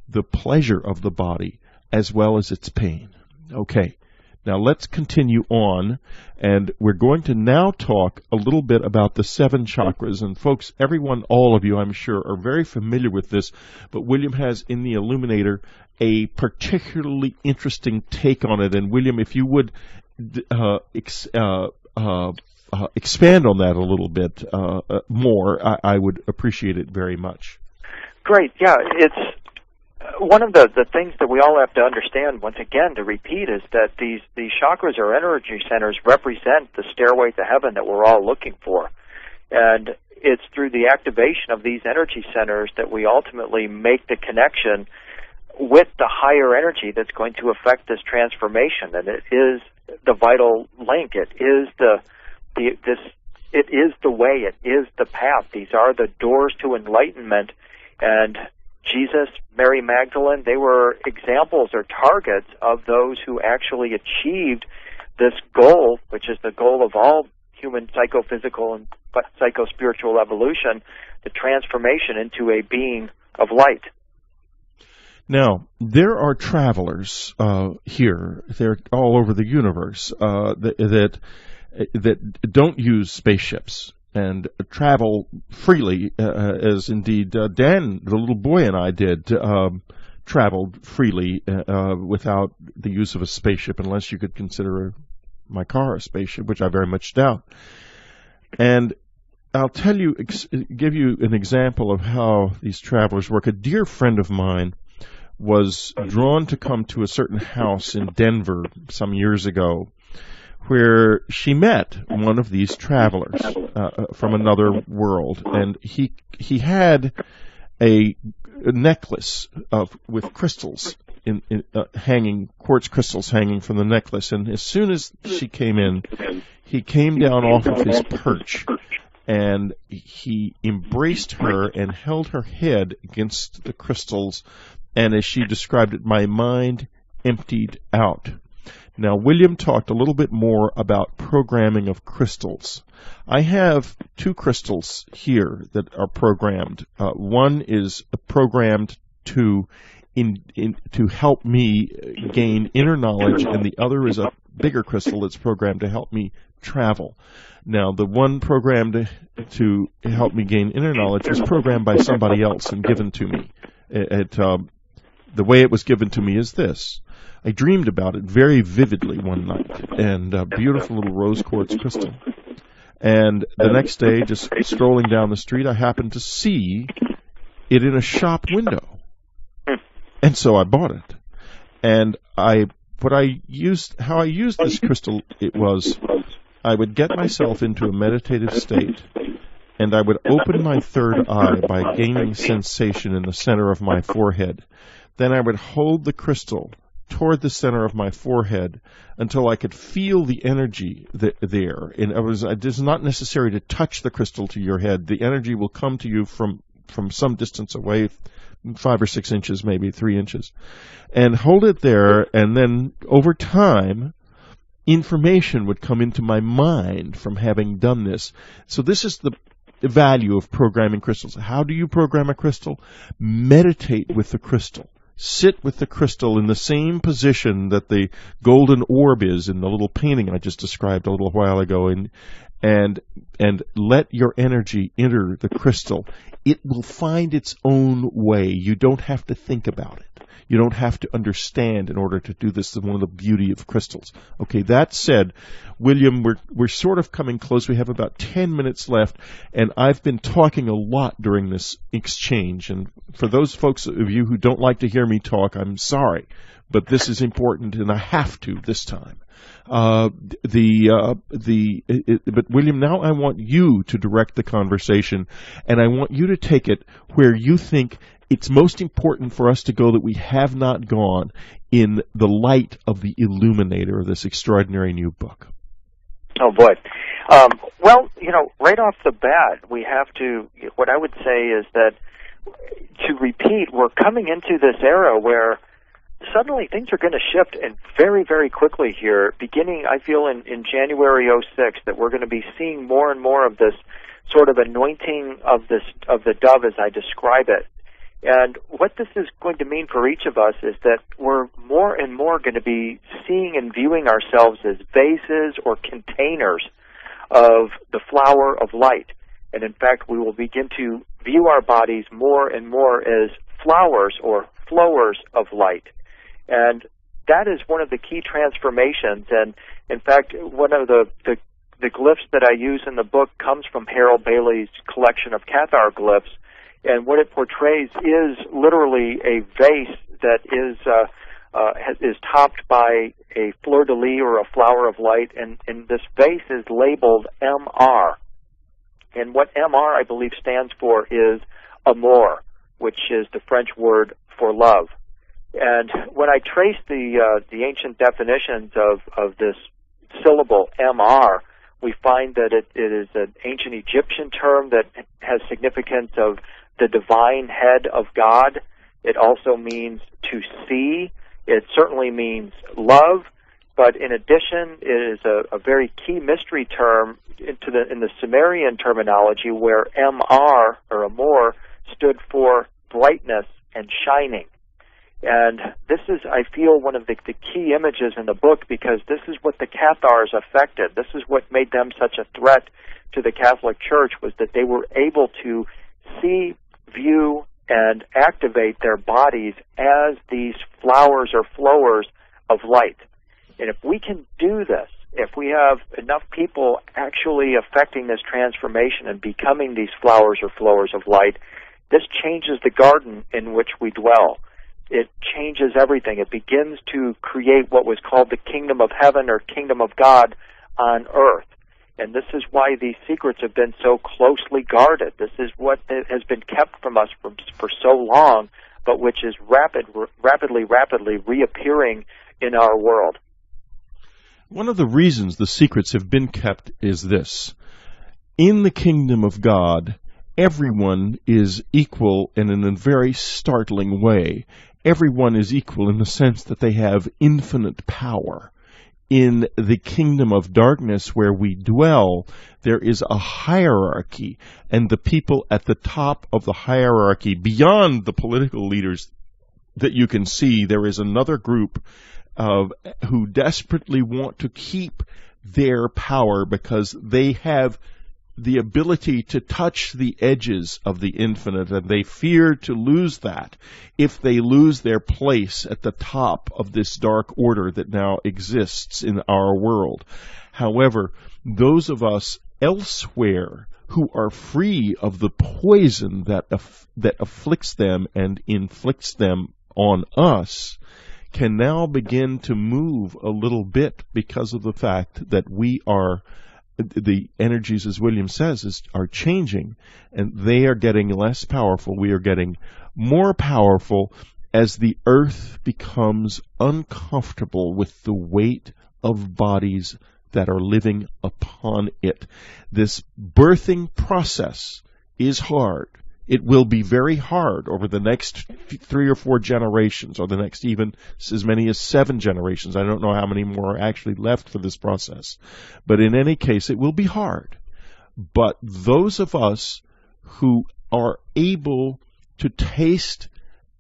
the pleasure of the body as well as its pain. Okay, Now let's continue on, and we're going to now talk a little bit about the 7 chakras. And folks, everyone, all of you, I'm sure, are very familiar with this, but William has in the Illuminator a particularly interesting take on it. And William, if you would expand on that a little bit more, I would appreciate it very much. Great. Yeah, it's one of the things that we all have to understand, once again, to repeat, is that these chakras or energy centers represent the stairway to heaven that we're all looking for. And it's through the activation of these energy centers that we ultimately make the connection with the higher energy that's going to affect this transformation. And it is the vital link. It is it is the way. It is the path. These are the doors to enlightenment. And Jesus, Mary Magdalene, they were examples or targets of those who actually achieved this goal, which is the goal of all human psychophysical and psychospiritual evolution, the transformation into a being of light. Now, there are travelers here, they're all over the universe, that don't use spaceships and travel freely, as indeed Dan, the little boy, and I did, traveled freely without the use of a spaceship, unless you could consider my car a spaceship, which I very much doubt. And I'll tell you, give you an example of how these travelers work. A dear friend of mine was drawn to come to a certain house in Denver some years ago, where she met one of these travelers from another world, and he had a necklace with crystals hanging, quartz crystals hanging from the necklace. And as soon as she came in, he came down off of his perch, and he embraced her and held her head against the crystals. And as she described it, my mind emptied out. Now, William talked a little bit more about programming of crystals. I have 2 crystals here that are programmed. One is programmed to help me gain inner knowledge, and the other is a bigger crystal that's programmed to help me travel. Now, the one programmed to help me gain inner knowledge was programmed by somebody else and given to me. The way it was given to me is this. I dreamed about it very vividly one night, and a beautiful little rose quartz crystal. And the next day, just strolling down the street, I happened to see it in a shop window. And so I bought it. And how I used this crystal, it was, I would get myself into a meditative state, and I would open my third eye by gaining sensation in the center of my forehead. Then I would hold the crystal toward the center of my forehead until I could feel the energy there. And it is not necessary to touch the crystal to your head. The energy will come to you from some distance away, 5 or 6 inches, maybe 3 inches. And hold it there, and then over time, information would come into my mind from having done this. So this is the value of programming crystals. How do you program a crystal? Meditate with the crystal. Sit with the crystal in the same position that the golden orb is in the little painting I just described a little while ago, and let your energy enter the crystal. It will find its own way. You don't have to think about it. You don't have to understand in order to do this. This is one of the beauty of crystals. Okay, that said, William, we're sort of coming close. We have about 10 minutes left, and I've been talking a lot during this exchange. And for those folks of you who don't like to hear me talk, I'm sorry, but this is important, and I have to this time. But William, now I want you to direct the conversation, and I want you to take it where you think it's most important for us to go that we have not gone in the light of the Illuminator of this extraordinary new book. Oh, boy. Well, right off the bat, we have to, what I would say is that, to repeat, we're coming into this era where suddenly things are going to shift, and very, very quickly here, beginning, I feel, in January 2006, that we're going to be seeing more and more of this sort of anointing of the dove as I describe it. And what this is going to mean for each of us is that we're more and more going to be seeing and viewing ourselves as vases or containers of the flower of light. And in fact, we will begin to view our bodies more and more as flowers or flowers of light. And that is one of the key transformations. And in fact, one of the glyphs that I use in the book comes from Harold Bailey's collection of Cathar glyphs. And what it portrays is literally a vase that is topped by a fleur-de-lis or a flower of light, and this vase is labeled MR. And what MR, I believe, stands for is amour, which is the French word for love. And when I trace the ancient definitions of this syllable MR, we find that it is an ancient Egyptian term that has significance of the divine head of God. It also means to see. It certainly means love. But in addition, it is a very key mystery term in the Sumerian terminology, where MR, or amour, stood for brightness and shining. And this is, I feel, one of the key images in the book, because this is what the Cathars affected. This is what made them such a threat to the Catholic Church, was that they were able to see, view, and activate their bodies as these flowers or flowers of light. And if we can do this, if we have enough people actually affecting this transformation and becoming these flowers or flowers of light, this changes the garden in which we dwell. It changes everything. It begins to create what was called the kingdom of heaven or kingdom of God on earth. And this is why these secrets have been so closely guarded. This is what has been kept from us for so long, but which is rapidly reappearing in our world. One of the reasons the secrets have been kept is this. In the kingdom of God, everyone is equal, and in a very startling way. Everyone is equal in the sense that they have infinite power. In the kingdom of darkness where we dwell, there is a hierarchy, and the people at the top of the hierarchy, beyond the political leaders that you can see, there is another group who desperately want to keep their power because they have the ability to touch the edges of the infinite, and they fear to lose that if they lose their place at the top of this dark order that now exists in our world. However, those of us elsewhere who are free of the poison that afflicts them and inflicts them on us can now begin to move a little bit because of the fact that we are, the energies, as William says, are changing, and they are getting less powerful. We are getting more powerful as the earth becomes uncomfortable with the weight of bodies that are living upon it. This birthing process is hard. It will be very hard over the next 3 or 4 generations, or the next even as many as 7 generations. I don't know how many more are actually left for this process. But in any case, it will be hard. But those of us who are able to taste,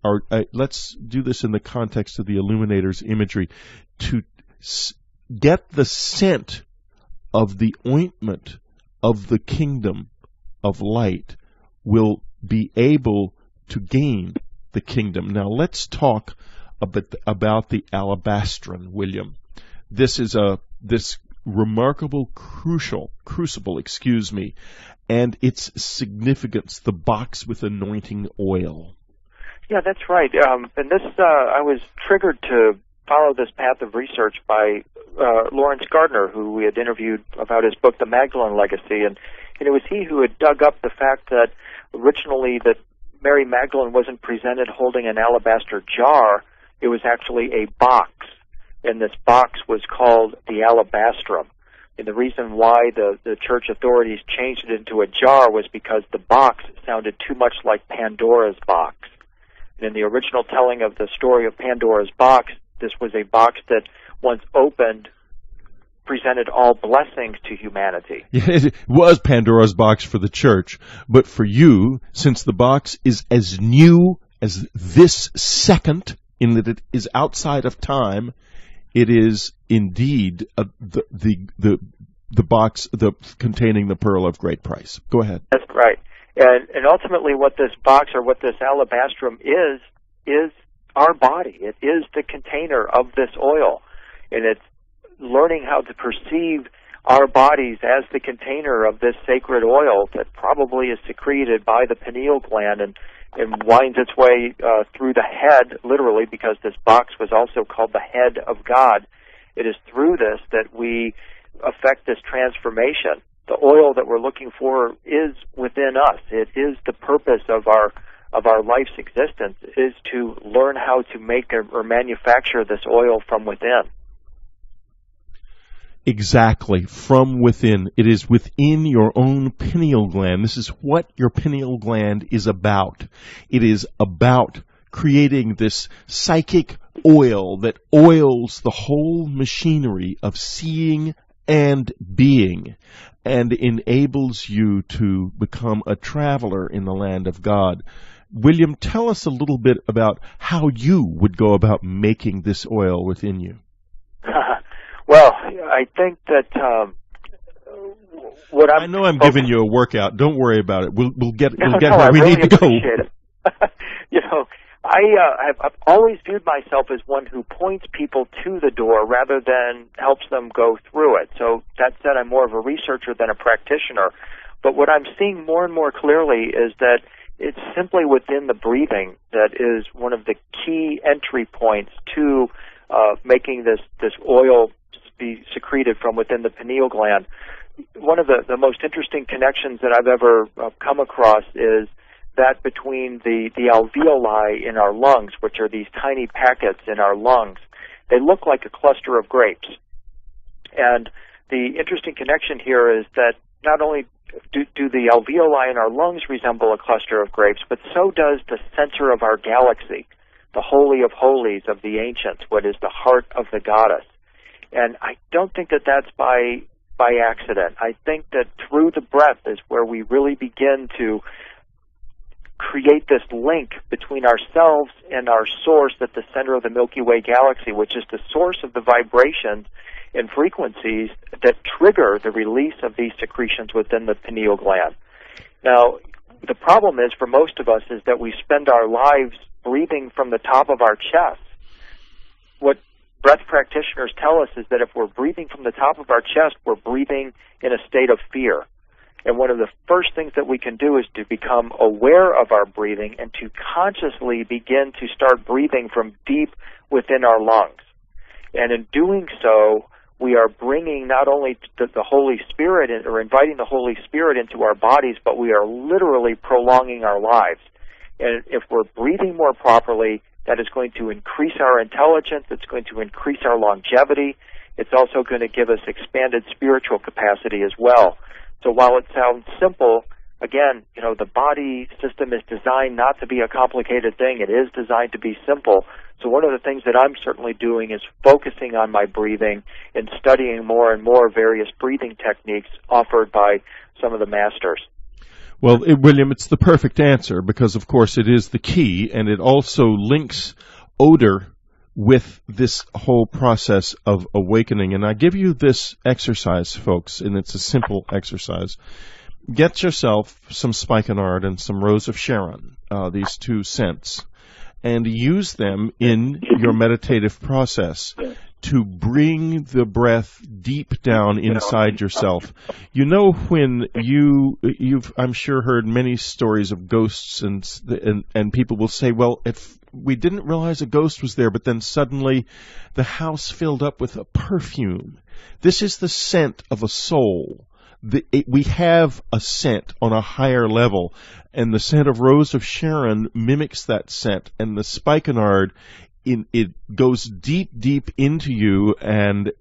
or let's do this in the context of the Illuminator's imagery, to get the scent of the ointment of the kingdom of light, will be able to gain the kingdom. Now let's talk a bit about the alabastron, William. This is this remarkable crucible, and its significance, the box with anointing oil. Yeah, that's right. And this, I was triggered to follow this path of research by Lawrence Gardner, who we had interviewed about his book, The Magdalene Legacy, and it was he who had dug up the fact that originally that Mary Magdalene wasn't presented holding an alabaster jar. It was actually a box, and this box was called the alabastrum. And the reason why the church authorities changed it into a jar was because the box sounded too much like Pandora's box. And in the original telling of the story of Pandora's box, this was a box that, once opened, presented all blessings to humanity. It was Pandora's box for the church, but for you, since the box is as new as this second, in that it is outside of time. It is indeed the box containing the pearl of great price. Go ahead. That's right. And ultimately what this box or what this alabastrum is our body. It is the container of this oil. And it's learning how to perceive our bodies as the container of this sacred oil that probably is secreted by the pineal gland and winds its way through the head, literally, because this box was also called the head of God. It is through this that we affect this transformation. The oil that we're looking for is within us. It is the purpose of our life's existence, is to learn how to make or manufacture this oil from within. Exactly, from within. It is within your own pineal gland. This is what your pineal gland is about. It is about creating this psychic oil that oils the whole machinery of seeing and being, and enables you to become a traveler in the land of God. William, tell us a little bit about how you would go about making this oil within you. Well, I think that I know I'm giving you a workout. Don't worry about it. We'll get where we really need to go. It. I've always viewed myself as one who points people to the door rather than helps them go through it. So that said, I'm more of a researcher than a practitioner. But what I'm seeing more and more clearly is that it's simply within the breathing that is one of the key entry points to making this oil be secreted from within the pineal gland. One of the most interesting connections that I've ever come across is that between the alveoli in our lungs, which are these tiny packets in our lungs. They look like a cluster of grapes. And the interesting connection here is that not only do the alveoli in our lungs resemble a cluster of grapes, but so does the center of our galaxy, the Holy of Holies of the ancients, what is the heart of the goddess. And I don't think that that's by accident. I think that through the breath is where we really begin to create this link between ourselves and our source at the center of the Milky Way galaxy, which is the source of the vibrations and frequencies that trigger the release of these secretions within the pineal gland. Now, the problem is for most of us is that we spend our lives breathing from the top of our chest. What breath practitioners tell us is that if we're breathing from the top of our chest, we're breathing in a state of fear. And one of the first things that we can do is to become aware of our breathing and to consciously begin to start breathing from deep within our lungs. And in doing so, we are bringing not only the Holy Spirit in, or inviting the Holy Spirit into our bodies, but we are literally prolonging our lives. And if we're breathing more properly, that is going to increase our intelligence, it's going to increase our longevity, it's also going to give us expanded spiritual capacity as well. So while it sounds simple, again, the body system is designed not to be a complicated thing. It is designed to be simple. So one of the things that I'm certainly doing is focusing on my breathing and studying more and more various breathing techniques offered by some of the masters. Well, William, it's the perfect answer because, of course, it is the key, and it also links odor with this whole process of awakening. And I give you this exercise, folks, and it's a simple exercise. Get yourself some spikenard and some rose of Sharon, these two scents, and use them in your meditative process to bring the breath deep down inside yourself. You know, when you've I'm sure heard many stories of ghosts, and people will say, well, if we didn't realize a ghost was there, but then suddenly the house filled up with a perfume. This is the scent of a soul. We have a scent on a higher level, and the scent of Rose of Sharon mimics that scent, and the spikenard, it goes deep, deep into you and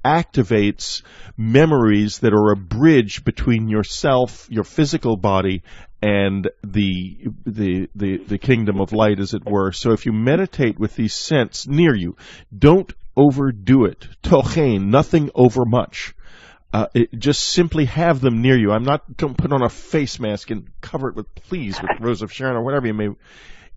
activates memories that are a bridge between yourself, your physical body, and the kingdom of light, as it were. So if you meditate with these scents near you, don't overdo it. Tochein, nothing over much. just simply have them near you. Don't put on a face mask and cover it with Rose of Sharon or whatever you may.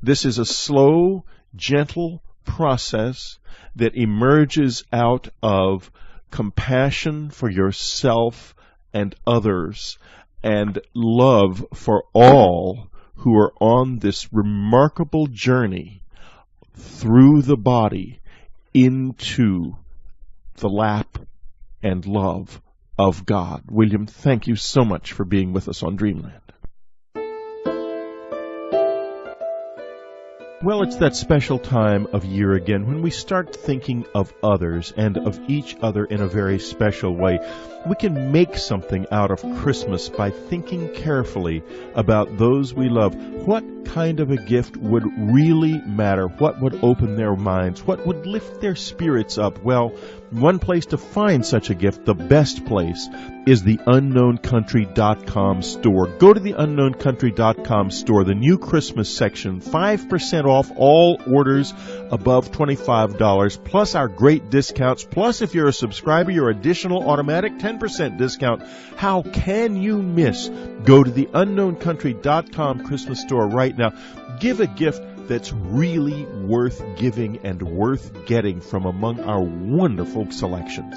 This is a slow, gentle process that emerges out of compassion for yourself and others and love for all who are on this remarkable journey through the body into the lap and love of God. William, thank you so much for being with us on Dreamland. Well, it's that special time of year again when we start thinking of others and of each other in a very special way. We can make something out of Christmas by thinking carefully about those we love. What kind of a gift would really matter? What would open their minds? What would lift their spirits up? Well, one place to find such a gift, the best place, is the unknowncountry.com store. Go to the unknowncountry.com store, the new Christmas section, 5% off all orders above $25, plus our great discounts, plus if you're a subscriber, your additional automatic 10% discount. How can you miss? Go to the unknowncountry.com Christmas store right now. Give a gift that's really worth giving and worth getting from among our wonderful selections.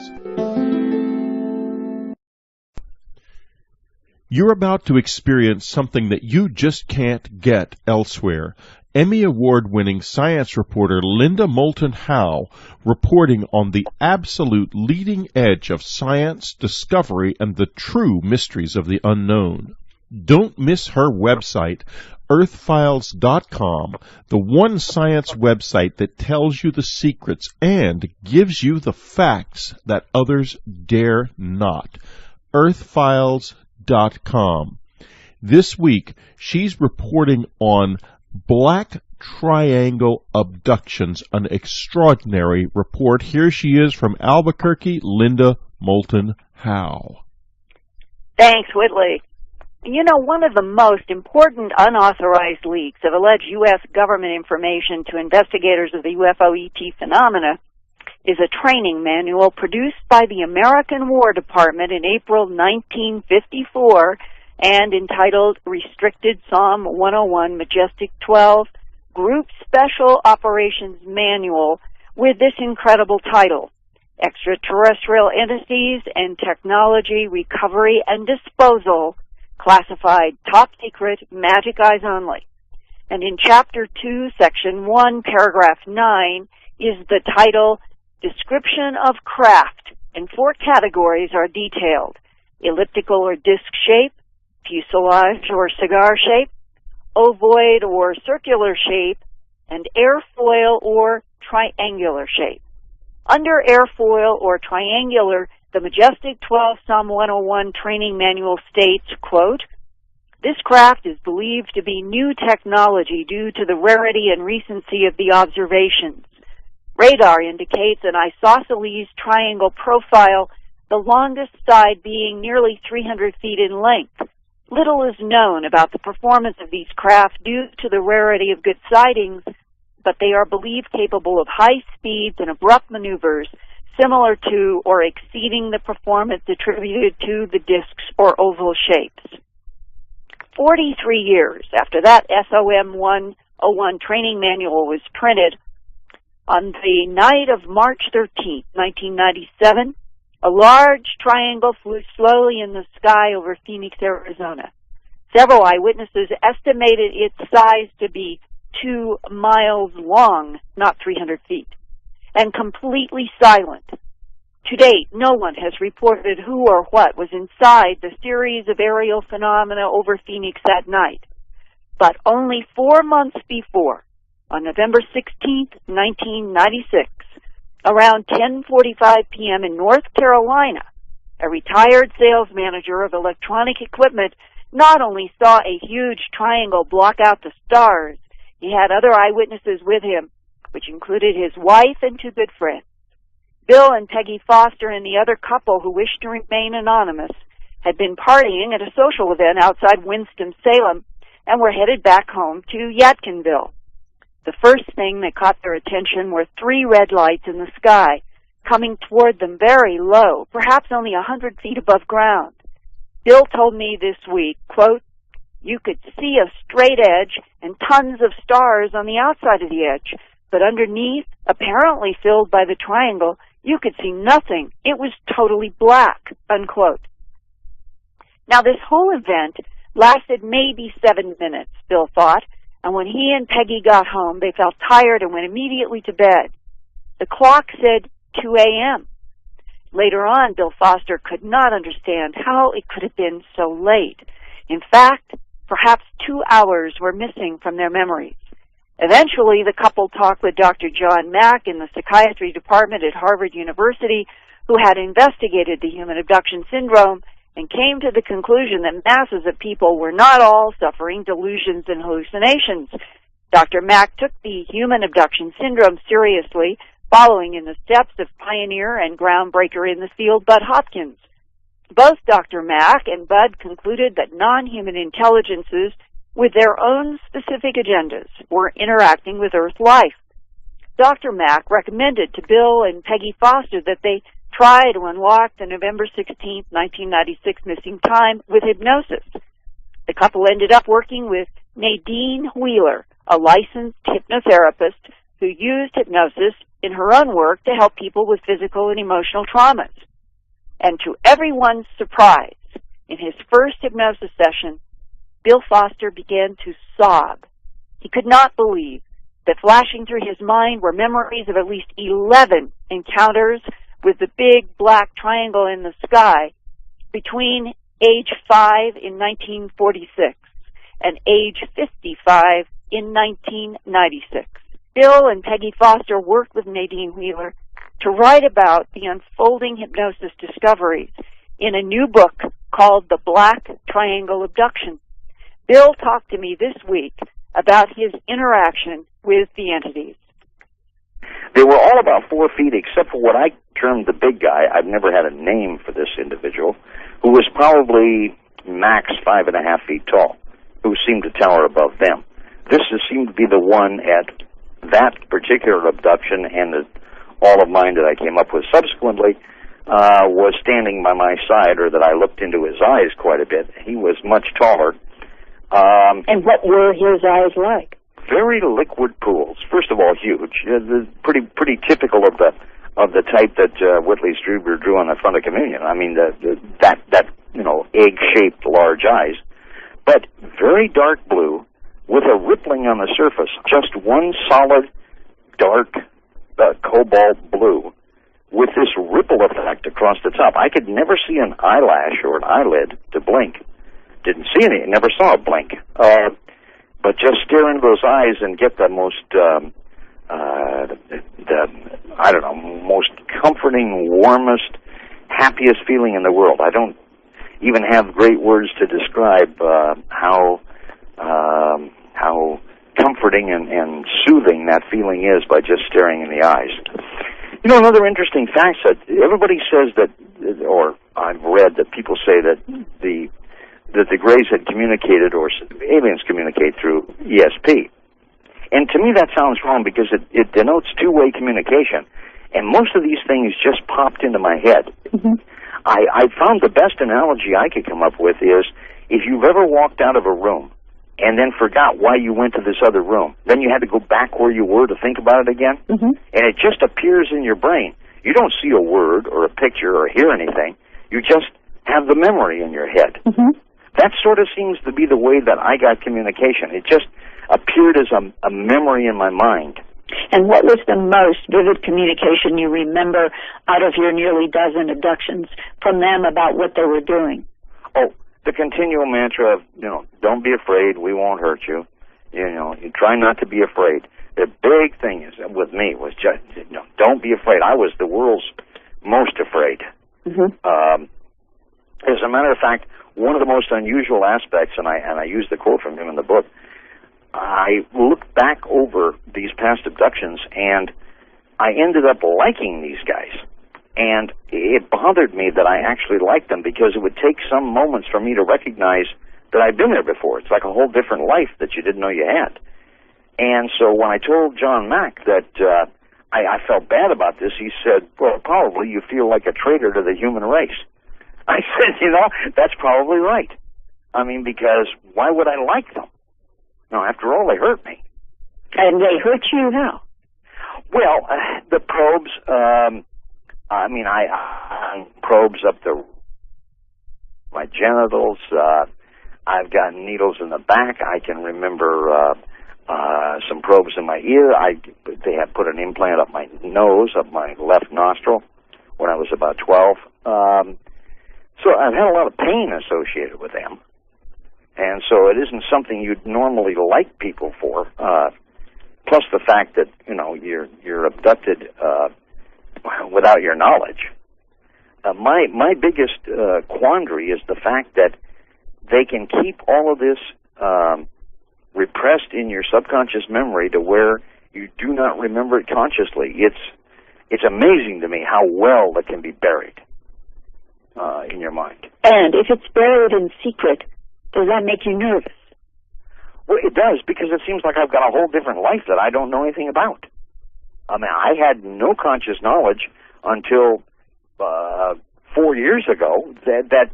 You're about to experience something that you just can't get elsewhere. Emmy Award-winning science reporter Linda Moulton Howe reporting on the absolute leading edge of science, discovery, and the true mysteries of the unknown. Don't miss her website, earthfiles.com, the one science website that tells you the secrets and gives you the facts that others dare not. earthfiles.com. This week, she's reporting on Black Triangle abductions, an extraordinary report. Here she is from Albuquerque, Linda Moulton Howe. Thanks, Whitley. You know, one of the most important unauthorized leaks of alleged U.S. government information to investigators of the UFO ET phenomena is a training manual produced by the American War Department in April 1954 and entitled Restricted Psalm 101 Majestic 12 Group Special Operations Manual with this incredible title, Extraterrestrial Entities and Technology Recovery and Disposal, Classified Top Secret, Magic Eyes Only. And in Chapter 2, Section 1, Paragraph 9 is the title, Description of Craft, and 4 categories are detailed: elliptical or disc shape, fuselage or cigar shape, ovoid or circular shape, and airfoil or triangular shape. Under airfoil or triangular, the Majestic 12 Psalm 101 training manual states, quote, "This craft is believed to be new technology due to the rarity and recency of the observations. Radar indicates an isosceles triangle profile, the longest side being nearly 300 feet in length. Little is known about the performance of these craft due to the rarity of good sightings, but they are believed capable of high speeds and abrupt maneuvers similar to or exceeding the performance attributed to the discs or oval shapes." 43 years after that SOM 101 training manual was printed, on the night of March 13, 1997, a large triangle flew slowly in the sky over Phoenix, Arizona. Several eyewitnesses estimated its size to be 2 miles long, not 300 feet, and completely silent. To date, no one has reported who or what was inside the series of aerial phenomena over Phoenix that night. But only 4 months before, on November 16, 1996, around 10:45 p.m. in North Carolina, a retired sales manager of electronic equipment not only saw a huge triangle block out the stars, he had other eyewitnesses with him, which included his wife and 2 good friends. Bill and Peggy Foster and the other couple who wished to remain anonymous had been partying at a social event outside Winston-Salem and were headed back home to Yadkinville. The first thing that caught their attention were 3 red lights in the sky, coming toward them very low, perhaps only 100 feet above ground. Bill told me this week, quote, "You could see a straight edge and tons of stars on the outside of the edge, but underneath, apparently filled by the triangle, you could see nothing. It was totally black," unquote. Now, this whole event lasted maybe 7 minutes, Bill thought, and when he and Peggy got home, they felt tired and went immediately to bed. The clock said 2 a.m. Later on, Bill Foster could not understand how it could have been so late. In fact, perhaps 2 hours were missing from their memories. Eventually, the couple talked with Dr. John Mack in the psychiatry department at Harvard University, who had investigated the human abduction syndrome and came to the conclusion that masses of people were not all suffering delusions and hallucinations. Dr. Mack took the human abduction syndrome seriously, following in the steps of pioneer and groundbreaker in the field, Bud Hopkins. Both Dr. Mack and Bud concluded that non-human intelligences with their own specific agendas were interacting with Earth life. Dr. Mack recommended to Bill and Peggy Foster that they try to unlock the November 16, 1996 missing time with hypnosis. The couple ended up working with Nadine Wheeler, a licensed hypnotherapist who used hypnosis in her own work to help people with physical and emotional traumas. And to everyone's surprise, in his first hypnosis session, Bill Foster began to sob. He could not believe that flashing through his mind were memories of at least 11 encounters with the big black triangle in the sky between age 5 in 1946 and age 55 in 1996. Bill and Peggy Foster worked with Nadine Wheeler to write about the unfolding hypnosis discoveries in a new book called The Black Triangle Abduction. Bill talked to me this week about his interaction with the entities. They were all about 4 feet, except for what I termed the big guy. I've never had a name for this individual, who was probably max 5.5 feet tall, who seemed to tower above them. This seemed to be the one at that particular abduction, and all of mine that I came up with subsequently was standing by my side, or that I looked into his eyes quite a bit. He was much taller. And what were his eyes like? Very liquid pools. First of all, huge. Pretty typical of the type that Whitley Strieber drew on the front of communion. I mean, that egg-shaped large eyes, but very dark blue with a rippling on the surface. Just one solid dark cobalt blue with this ripple effect across the top. I could never see an eyelash or an eyelid to blink. Didn't see any. Never saw a blink. But just stare into those eyes and get the most, most comforting, warmest, happiest feeling in the world. I don't even have great words to describe how comforting and soothing that feeling is by just staring in the eyes. You know, another interesting fact that everybody says that, or I've read that people say that the Greys had communicated, or aliens communicate through ESP. And to me that sounds wrong, because it denotes two-way communication. And most of these things just popped into my head. Mm-hmm. I found the best analogy I could come up with is, if you've ever walked out of a room and then forgot why you went to this other room, then you had to go back where you were to think about it again, mm-hmm. and it just appears in your brain. You don't see a word or a picture or hear anything. You just have the memory in your head. Mm-hmm. That sort of seems to be the way that I got communication. It just appeared as a memory in my mind. And what was the most vivid communication you remember out of your nearly dozen abductions from them about what they were doing? Oh, the continual mantra of, don't be afraid, we won't hurt you. You try not to be afraid. The big thing is, with me, was just, don't be afraid. I was the world's most afraid. Mm-hmm. As a matter of fact, one of the most unusual aspects, and I use the quote from him in the book, I looked back over these past abductions, and I ended up liking these guys. And it bothered me that I actually liked them, because it would take some moments for me to recognize that I'd been there before. It's like a whole different life that you didn't know you had. And so when I told John Mack that I felt bad about this. He said, well, probably you feel like a traitor to the human race. I said, that's probably right. I mean, because why would I like them? No, after all, they hurt me. And they hurt you how? Well, the probes, I probes up my genitals. I've gotten needles in the back. I can remember some probes in my ear. They had put an implant up my nose, up my left nostril, when I was about 12. So I've had a lot of pain associated with them. And so it isn't something you'd normally like people for. Plus the fact that, you're abducted without your knowledge. My biggest quandary is the fact that they can keep all of this repressed in your subconscious memory to where you do not remember it consciously. It's amazing to me how well it can be buried in your mind. And if it's buried in secret, does that make you nervous? Well, it does, because it seems like I've got a whole different life that I don't know anything about. I mean, I had no conscious knowledge until 4 years ago that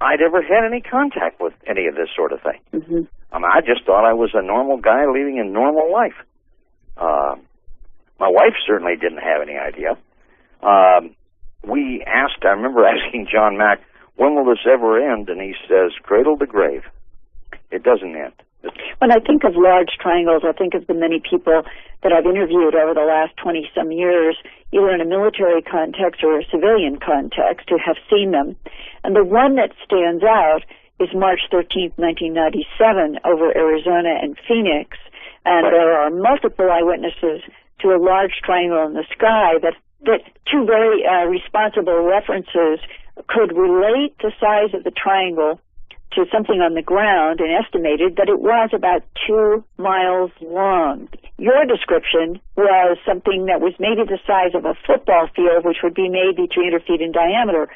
I'd ever had any contact with any of this sort of thing. Mm-hmm. I mean, I just thought I was a normal guy leading a normal life. My wife certainly didn't have any idea. I remember asking John Mack, when will this ever end? And he says, cradle to grave. It doesn't end. When I think of large triangles, I think of the many people that I've interviewed over the last 20-some years, either in a military context or a civilian context, who have seen them. And the one that stands out is March 13th, 1997, over Arizona and Phoenix. And right. There are multiple eyewitnesses to a large triangle in the sky that two very responsible references could relate the size of the triangle to something on the ground and estimated that it was about 2 miles long. Your description was something that was maybe the size of a football field, which would be maybe 300 feet in diameter.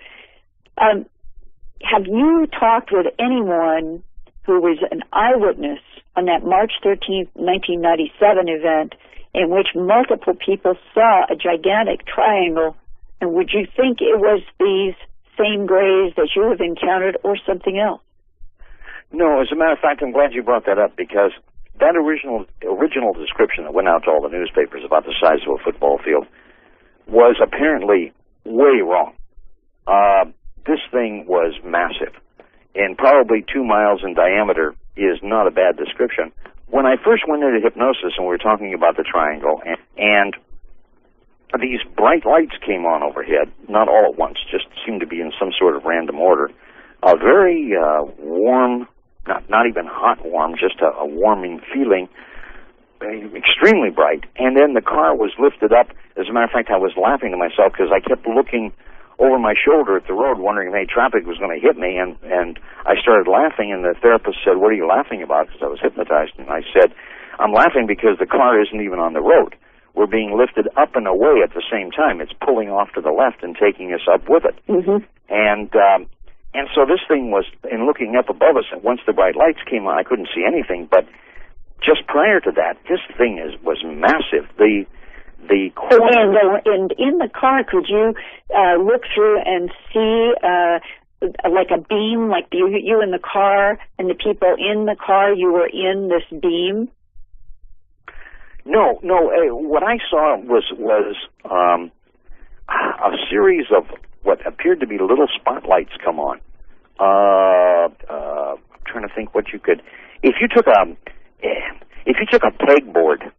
Have you talked with anyone who was an eyewitness on that March 13th, 1997 event in which multiple people saw a gigantic triangle, and would you think it was these same grays that you have encountered or something else? No, as a matter of fact, I'm glad you brought that up, because that original description that went out to all the newspapers about the size of a football field was apparently way wrong. This thing was massive, and probably 2 miles in diameter is not a bad description. When I first went into hypnosis and we were talking about the triangle, and these bright lights came on overhead, not all at once, just seemed to be in some sort of random order, a very warm, not even hot warm, just a warming feeling, extremely bright. And then the car was lifted up. As a matter of fact, I was laughing to myself because I kept looking over my shoulder at the road, wondering if any traffic was going to hit me, and I started laughing, and the therapist said, what are you laughing about? Because I was hypnotized, and I said, I'm laughing because the car isn't even on the road. We're being lifted up and away at the same time. It's pulling off to the left and taking us up with it. Mm-hmm. And so this thing was, in looking up above us, and once the bright lights came on, I couldn't see anything, but just prior to that, this thing was massive. And in the car, could you look through and see like a beam, like you in the car and the people in the car, you were in this beam? No. What I saw was a series of what appeared to be little spotlights come on. I'm trying to think what you could. If you took a pegboard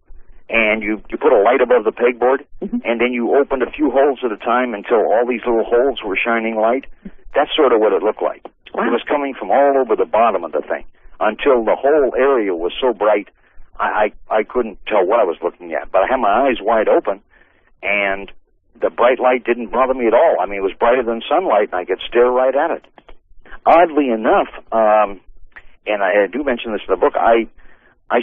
and you put a light above the pegboard, mm-hmm. and then you opened a few holes at a time until all these little holes were shining light, that's sort of what it looked like. Wow. It was coming from all over the bottom of the thing until the whole area was so bright I couldn't tell what I was looking at. But I had my eyes wide open, and the bright light didn't bother me at all. I mean, it was brighter than sunlight, and I could stare right at it. Oddly enough, and I do mention this in the book, I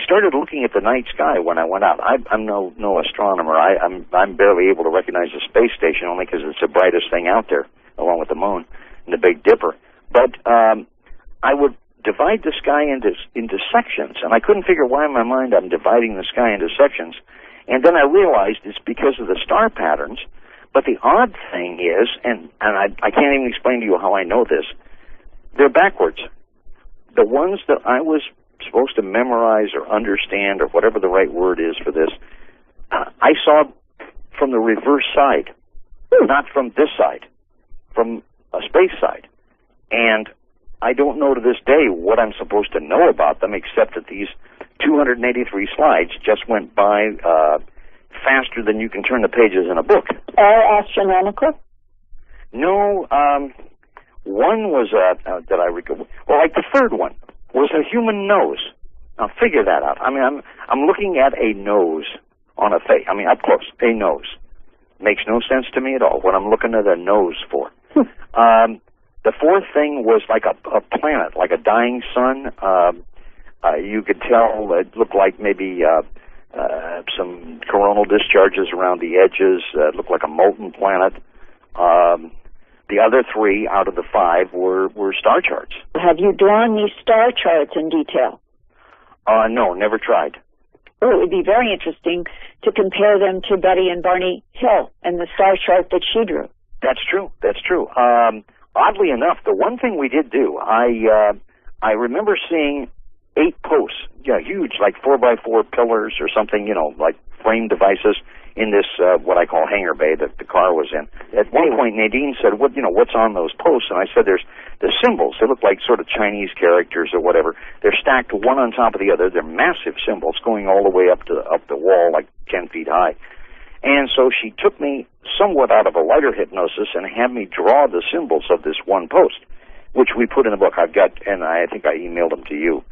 started looking at the night sky when I went out. I'm no astronomer. I'm barely able to recognize the space station only because it's the brightest thing out there, along with the moon and the Big Dipper. But I would divide the sky into sections, and I couldn't figure why in my mind I'm dividing the sky into sections. And then I realized it's because of the star patterns. But the odd thing is, and I can't even explain to you how I know this, they're backwards. The ones that I was supposed to memorize or understand or whatever the right word is for this, I saw from the reverse side, not from this side, from a space side. And I don't know to this day what I'm supposed to know about them, except that these 283 slides just went by faster than you can turn the pages in a book. All astronomical? No, one was, that I recall, well, like the third one, was a human nose. Now, figure that out. I mean, I'm looking at a nose on a face. I mean, up close, a nose. Makes no sense to me at all what I'm looking at a nose for. The fourth thing was like a planet, like a dying sun. You could tell it looked like maybe some coronal discharges around the edges. It looked like a molten planet. The other three out of the five were star charts. Have you drawn these star charts in detail? No, never tried. Well, it would be very interesting to compare them to Betty and Barney Hill and the star chart that she drew. That's true. That's true. Oddly enough, the one thing we did do, I remember seeing 8 posts, huge, like 4x4 pillars or something, like frame devices in this, what I call hangar bay that the car was in. At one point, Nadine said, what's on those posts? And I said, there's the symbols. They look like sort of Chinese characters or whatever. They're stacked one on top of the other. They're massive symbols going all the way up the wall, like 10 feet high. And so she took me somewhat out of a lighter hypnosis and had me draw the symbols of this one post, which we put in the book. I've got, and I think I emailed them to you,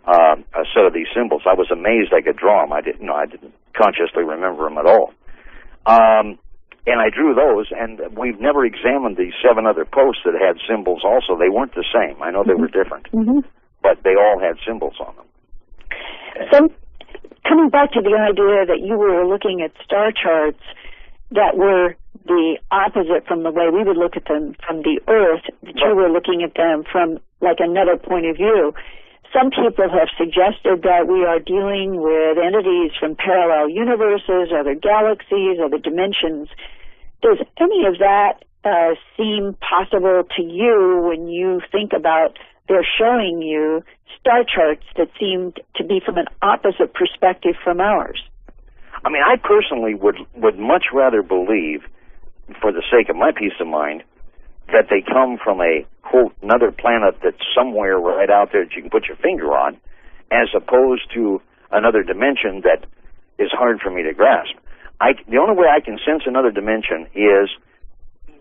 a set of these symbols. I was amazed I could draw them. I didn't consciously remember them at all. And I drew those, and we've never examined these 7 other posts that had symbols also. They weren't the same. I know they were different, but they all had symbols on them. So, coming back to the idea that you were looking at star charts that were the opposite from the way we would look at them from the Earth, that you were looking at them from like another point of view. Some people have suggested that we are dealing with entities from parallel universes, other galaxies, other dimensions. Does any of that seem possible to you when you think about they're showing you star charts that seem to be from an opposite perspective from ours? I mean, I personally would much rather believe, for the sake of my peace of mind, that they come from a, quote, another planet that's somewhere right out there that you can put your finger on, as opposed to another dimension that is hard for me to grasp. The only way I can sense another dimension is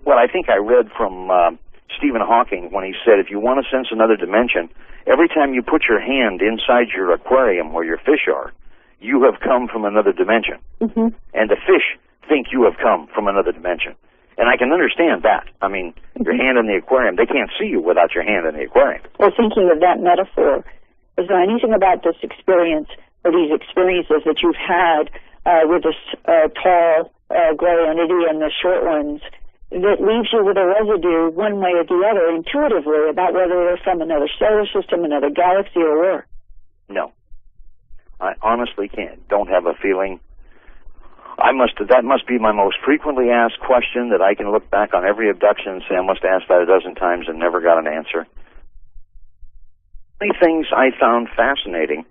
what I think I read from Stephen Hawking when he said, if you want to sense another dimension, every time you put your hand inside your aquarium where your fish are, you have come from another dimension. And the fish think you have come from another dimension. And I can understand that. I mean, your hand in the aquarium, they can't see you without your hand in the aquarium. Well, thinking of that metaphor, is there anything about this experience or these experiences that you've had with this tall, gray entity and the short ones that leaves you with a residue one way or the other intuitively about whether they're from another solar system, another galaxy, or where? No. I honestly don't have a feeling. That must be my most frequently asked question that I can look back on every abduction and say I must ask that a dozen times and never got an answer. Many things I found fascinating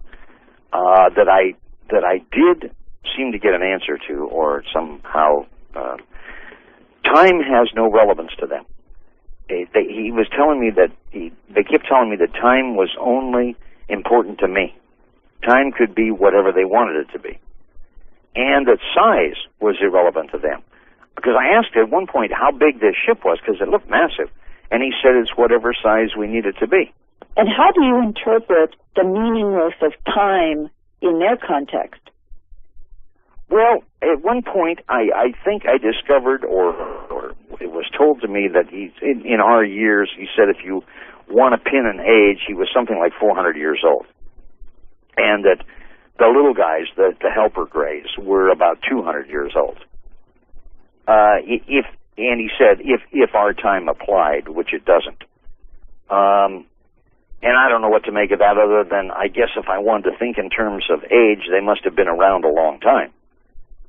that I did seem to get an answer to, or somehow time has no relevance to them. He was telling me that they kept telling me that time was only important to me. Time could be whatever they wanted it to be. And that size was irrelevant to them. Because I asked at one point how big this ship was, because it looked massive, and he said it's whatever size we need it to be. And how do you interpret the meaningless of time in their context? Well, at one point, I think I discovered, or it was told to me that in our years, he said if you want to pin an age, he was something like 400 years old. And that the little guys, the helper grays, were about 200 years old. And he said if our time applied, which it doesn't. And I don't know what to make of that other than I guess if I wanted to think in terms of age, they must have been around a long time.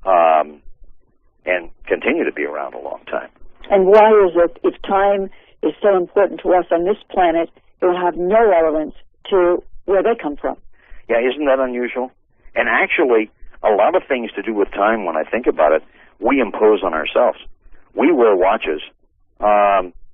and continue to be around a long time. And why is it, if time is so important to us on this planet, it will have no relevance to where they come from? Yeah, isn't that unusual? And actually, a lot of things to do with time, when I think about it, we impose on ourselves. We wear watches.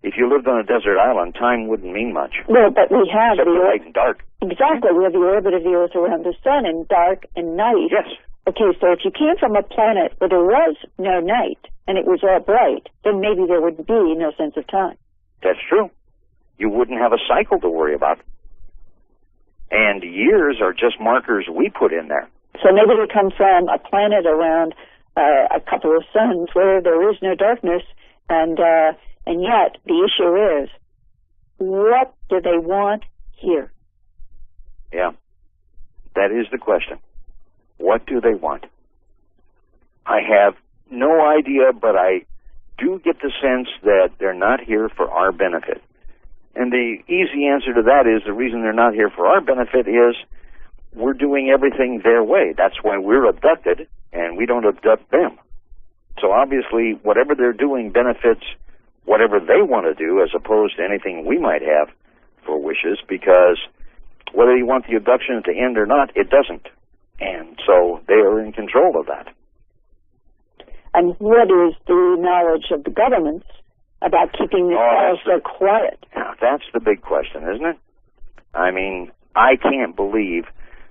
If you lived on a desert island, time wouldn't mean much. Well, but we have except for light and dark. Exactly. We have the orbit of the Earth around the sun in dark and night. Yes. Okay, so if you came from a planet where there was no night and it was all bright, then maybe there would be no sense of time. That's true. You wouldn't have a cycle to worry about. And years are just markers we put in there. So maybe they come from a planet around a couple of suns where there is no darkness, and yet the issue is, what do they want here? Yeah, that is the question. What do they want? I have no idea, but I do get the sense that they're not here for our benefit. And the easy answer to that is the reason they're not here for our benefit is we're doing everything their way. That's why we're abducted, and we don't abduct them. So obviously, whatever they're doing benefits whatever they want to do as opposed to anything we might have for wishes, because whether you want the abduction to end or not, it doesn't. And so they are in control of that. And what is the knowledge of the governments about keeping this all so quiet? Now, that's the big question, isn't it? I mean, I can't believe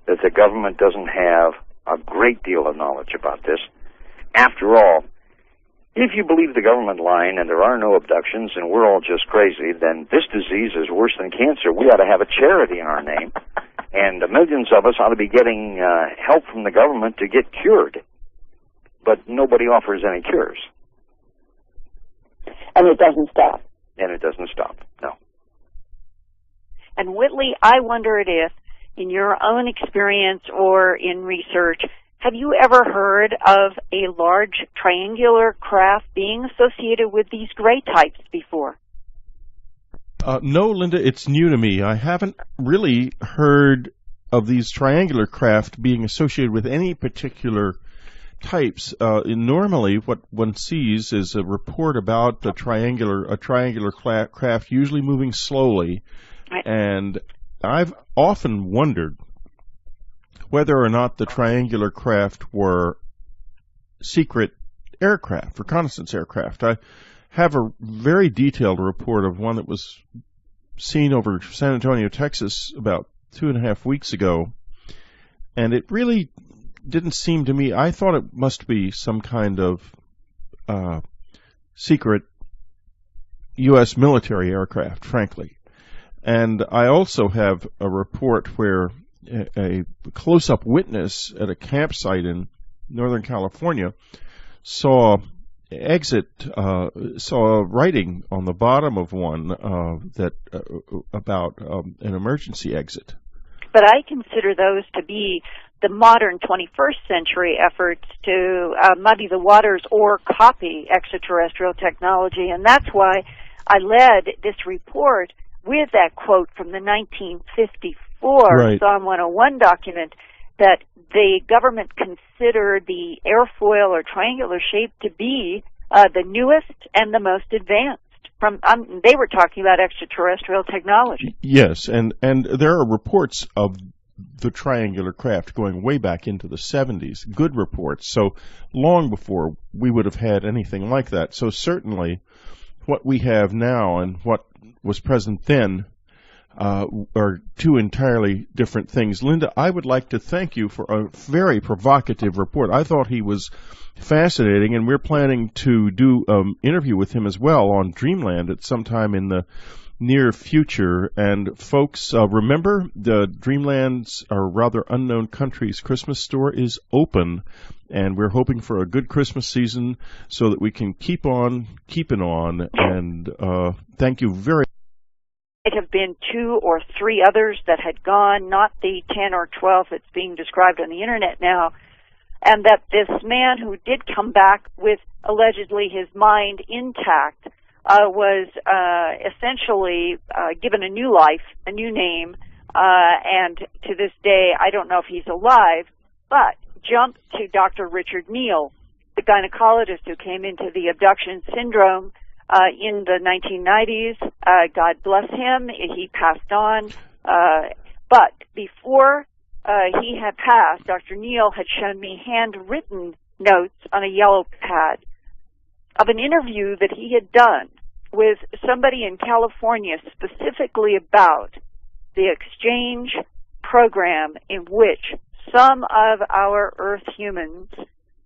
that the government doesn't have a great deal of knowledge about this. After all, if you believe the government line and there are no abductions and we're all just crazy, then this disease is worse than cancer. We ought to have a charity in our name, and millions of us ought to be getting help from the government to get cured. But nobody offers any cures. And it doesn't stop. And it doesn't stop, no. And Whitley, I wonder if, in your own experience or in research, have you ever heard of a large triangular craft being associated with these gray types before? No, Linda, it's new to me. I haven't really heard of these triangular craft being associated with any particular types. Normally, what one sees is a report about a triangular craft, usually moving slowly. Right. And I've often wondered whether or not the triangular craft were secret aircraft, reconnaissance aircraft. I have a very detailed report of one that was seen over San Antonio, Texas, about 2.5 weeks ago, and it really didn't seem to me. I thought it must be some kind of secret U.S. military aircraft, frankly. And I also have a report where a close-up witness at a campsite in Northern California saw writing on the bottom of one about an emergency exit. But I consider those to be the modern 21st century efforts to muddy the waters or copy extraterrestrial technology, and that's why I led this report with that quote from the 1954 Psalm 101 document that the government considered the airfoil or triangular shape to be the newest and the most advanced. They were talking about extraterrestrial technology. Yes, and there are reports of the triangular craft going way back into the 70s, good reports, so long before we would have had anything like that. So certainly what we have now and what was present then are two entirely different things. Linda, I would like to thank you for a very provocative report. I thought he was fascinating, and we're planning to do an interview with him as well on Dreamland at some time in the near future. And folks, remember, the Dreamland's, or rather Unknown Countries Christmas store is open, and we're hoping for a good Christmas season so that we can keep on keeping on. And thank you very much. It have been 2 or 3 others that had gone, not the 10 or 12 that's being described on the internet now, and that this man who did come back with allegedly his mind intact was essentially given a new life, a new name, and to this day I don't know if he's alive, but jump to Dr. Richard Neal, gynecologist who came into the abduction syndrome in the 1990s. God bless him. He passed on. But before he had passed, Dr. Neal had shown me handwritten notes on a yellow pad of an interview that he had done with somebody in California specifically about the exchange program in which some of our Earth humans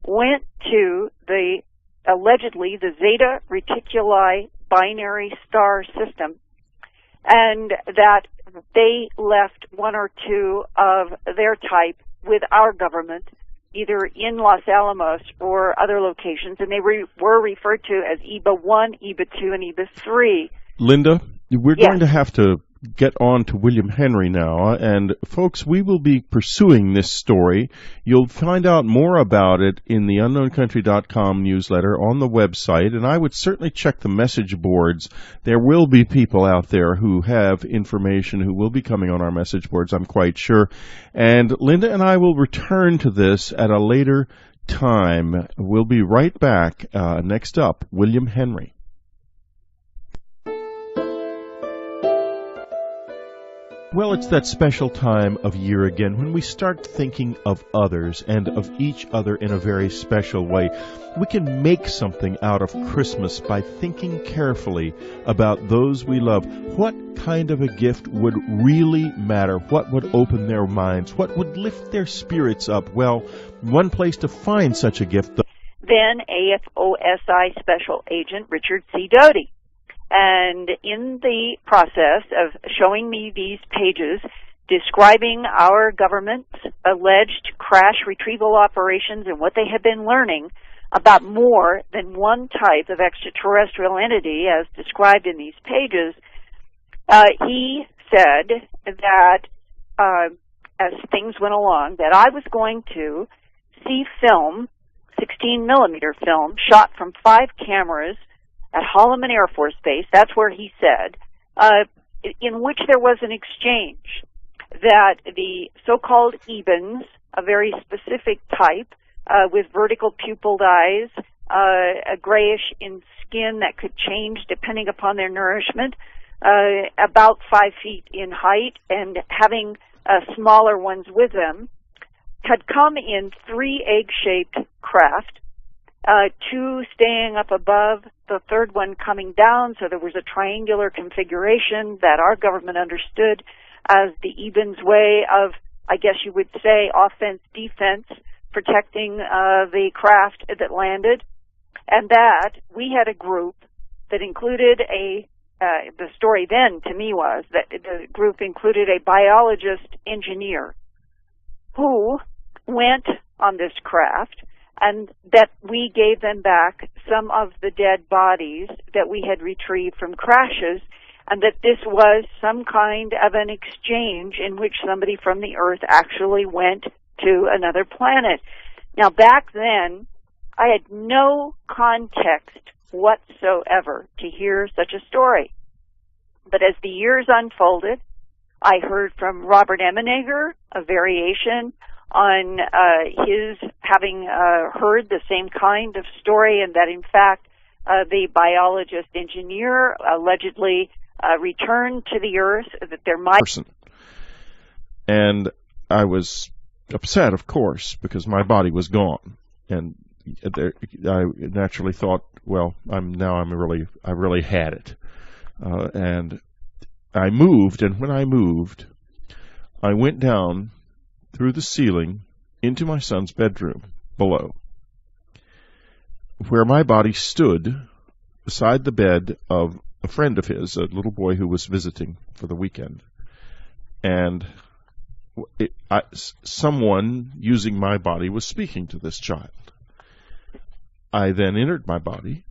went to allegedly the Zeta Reticuli binary star system, and that they left one or two of their type with our government, either in Los Alamos or other locations, and they were referred to as EBA 1, EBA 2, and EBA 3. Linda, we're Yes. going to have to get on to William Henry now, and folks, we will be pursuing this story. You'll find out more about it in the unknowncountry.com newsletter on the website, and I would certainly check the message boards. There will be people out there who have information who will be coming on our message boards, I'm quite sure. And Linda and I will return to this at a later time. We'll be right back. Next up, William Henry. Well, it's that special time of year again when we start thinking of others and of each other in a very special way. We can make something out of Christmas by thinking carefully about those we love. What kind of a gift would really matter? What would open their minds? What would lift their spirits up? Well, one place to find such a gift. Then AFOSI Special Agent Richard C. Doty. And in the process of showing me these pages describing our government's alleged crash retrieval operations and what they have been learning about more than one type of extraterrestrial entity as described in these pages, he said that as things went along, that I was going to see film, 16-millimeter film, shot from 5 cameras at Holloman Air Force Base, that's where he said, in which there was an exchange, that the so-called Ebens, a very specific type, with vertical pupilled eyes, a grayish in skin that could change depending upon their nourishment, about 5 feet in height, and having smaller ones with them, had come in 3 egg-shaped craft, 2 staying up above, the third one coming down, so there was a triangular configuration that our government understood as the Ebens way of, I guess you would say, offense-defense, protecting the craft that landed, and that we had a group that included the story then to me was that the group included a biologist engineer who went on this craft, and that we gave them back some of the dead bodies that we had retrieved from crashes, and that this was some kind of an exchange in which somebody from the Earth actually went to another planet. Now, back then, I had no context whatsoever to hear such a story. But as the years unfolded, I heard from Robert Emenegger a variation on his having heard the same kind of story, and that in fact the biologist engineer allegedly returned to the Earth, that there might... And I was upset, of course, because my body was gone. And I naturally thought, well, I really had it. And I moved, and when I moved, I went down through the ceiling into my son's bedroom below, where my body stood beside the bed of a friend of his, a little boy who was visiting for the weekend. And someone using my body was speaking to this child. I then entered my body,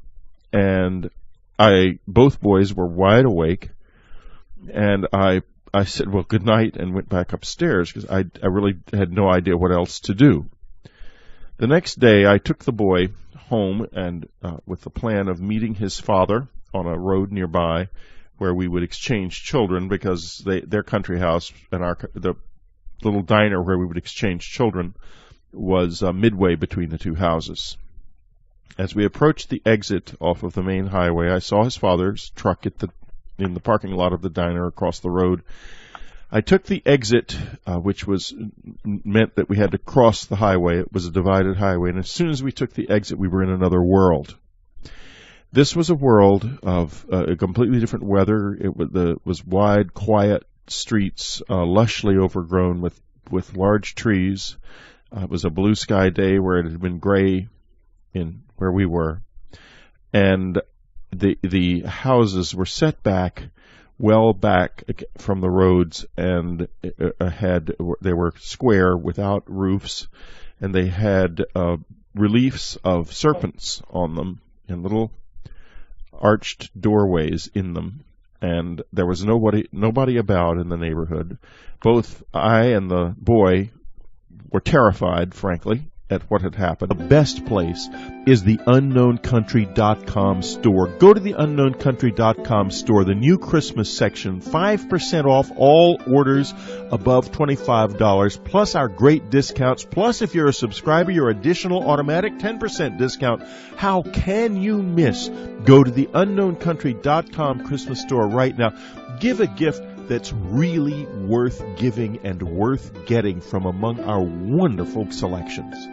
and both boys were wide awake, and I said, well, good night, and went back upstairs because I really had no idea what else to do. The next day, I took the boy home and with the plan of meeting his father on a road nearby where we would exchange children, because their country house and the little diner where we would exchange children was midway between the two houses. As we approached the exit off of the main highway, I saw his father's truck in the parking lot of the diner across the road. I took the exit, which meant that we had to cross the highway. It was a divided highway, and as soon as we took the exit, we were in another world. This was a world of a completely different weather. It was wide, quiet streets, lushly overgrown with large trees. It was a blue sky day where it had been gray in where we were, and the houses were set back, well back from the roads, and they were square without roofs, and they had reliefs of serpents on them and little arched doorways in them, and there was nobody about in the neighborhood. Both I and the boy were terrified, frankly, at what had happened. The best place is the unknowncountry.com store. Go to the unknowncountry.com store, the new Christmas section, 5% off all orders above $25, plus our great discounts, plus if you're a subscriber, your additional automatic 10% discount. How can you miss? Go to the unknowncountry.com Christmas store right now. Give a gift that's really worth giving and worth getting from among our wonderful selections.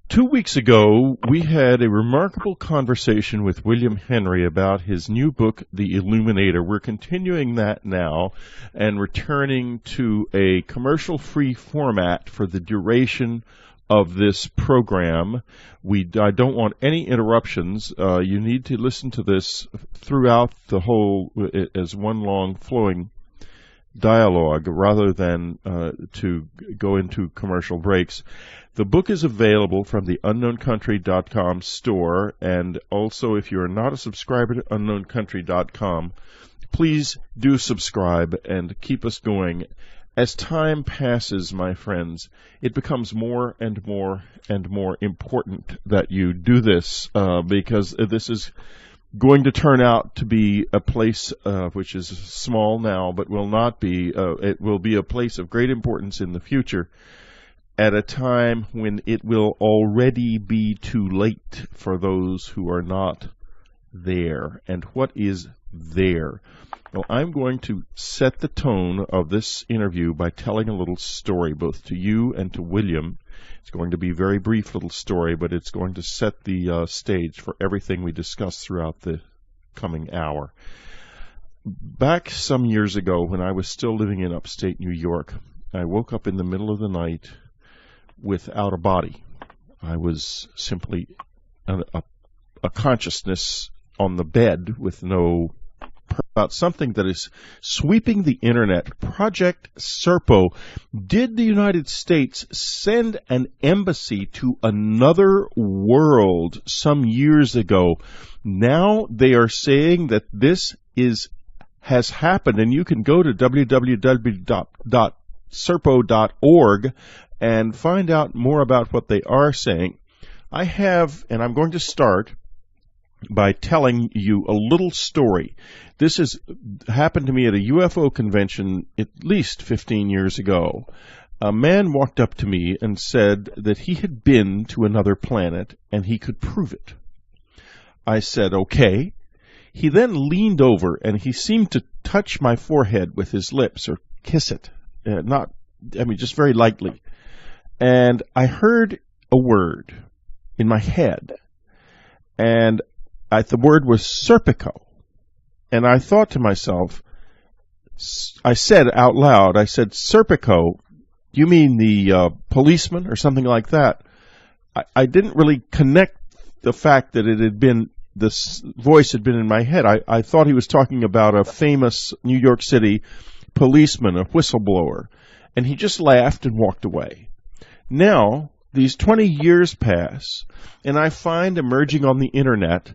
2 weeks ago, we had a remarkable conversation with William Henry about his new book, The Illuminator. We're continuing that now and returning to a commercial-free format for the duration of this program. I don't want any interruptions. You need to listen to this throughout the whole as one long flowing dialogue rather than to go into commercial breaks. The book is available from the unknowncountry.com store, and also if you are not a subscriber to unknowncountry.com, please do subscribe and keep us going. As time passes, my friends, it becomes more and more and more important that you do this because this is going to turn out to be a place which is small now but will not be. It will be a place of great importance in the future at a time when it will already be too late for those who are not there. And what is there? Well, I'm going to set the tone of this interview by telling a little story, both to you and to William. It's going to be a very brief little story, but it's going to set the stage for everything we discuss throughout the coming hour. Back some years ago, when I was still living in upstate New York, I woke up in the middle of the night without a body. I was simply a consciousness on the bed with no about something that is sweeping the internet. Project Serpo. Did the United States send an embassy to another world some years ago? Now they are saying that this has happened, and you can go to www.serpo.org and find out more about what they are saying. I have, and I'm going to start by telling you a little story. This has happened to me at a UFO convention at least 15 years ago. A man walked up to me and said that he had been to another planet and he could prove it. I said, okay. He then leaned over and he seemed to touch my forehead with his lips or kiss it. Just very lightly. And I heard a word in my head. And the word was Serpico. And I thought to myself, I said out loud, Serpico, you mean the policeman or something like that? I didn't really connect the fact that this voice had been in my head. I thought he was talking about a famous New York City policeman, a whistleblower. And he just laughed and walked away. Now, these 20 years pass, and I find emerging on the internet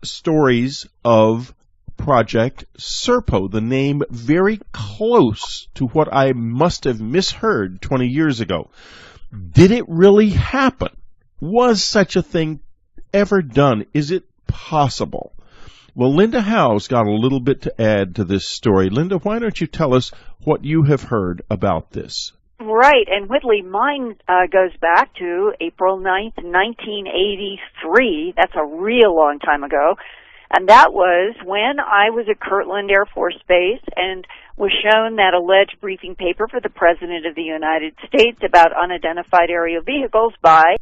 stories of Project Serpo, the name very close to what I must have misheard 20 years ago. Did it really happen? Was such a thing ever done? Is it possible? Well, Linda Howe's got a little bit to add to this story. Linda, why don't you tell us what you have heard about this? Right, and Whitley, mine goes back to April 9th, 1983. That's a real long time ago. And that was when I was at Kirtland Air Force Base and was shown that alleged briefing paper for the President of the United States about unidentified aerial vehicles by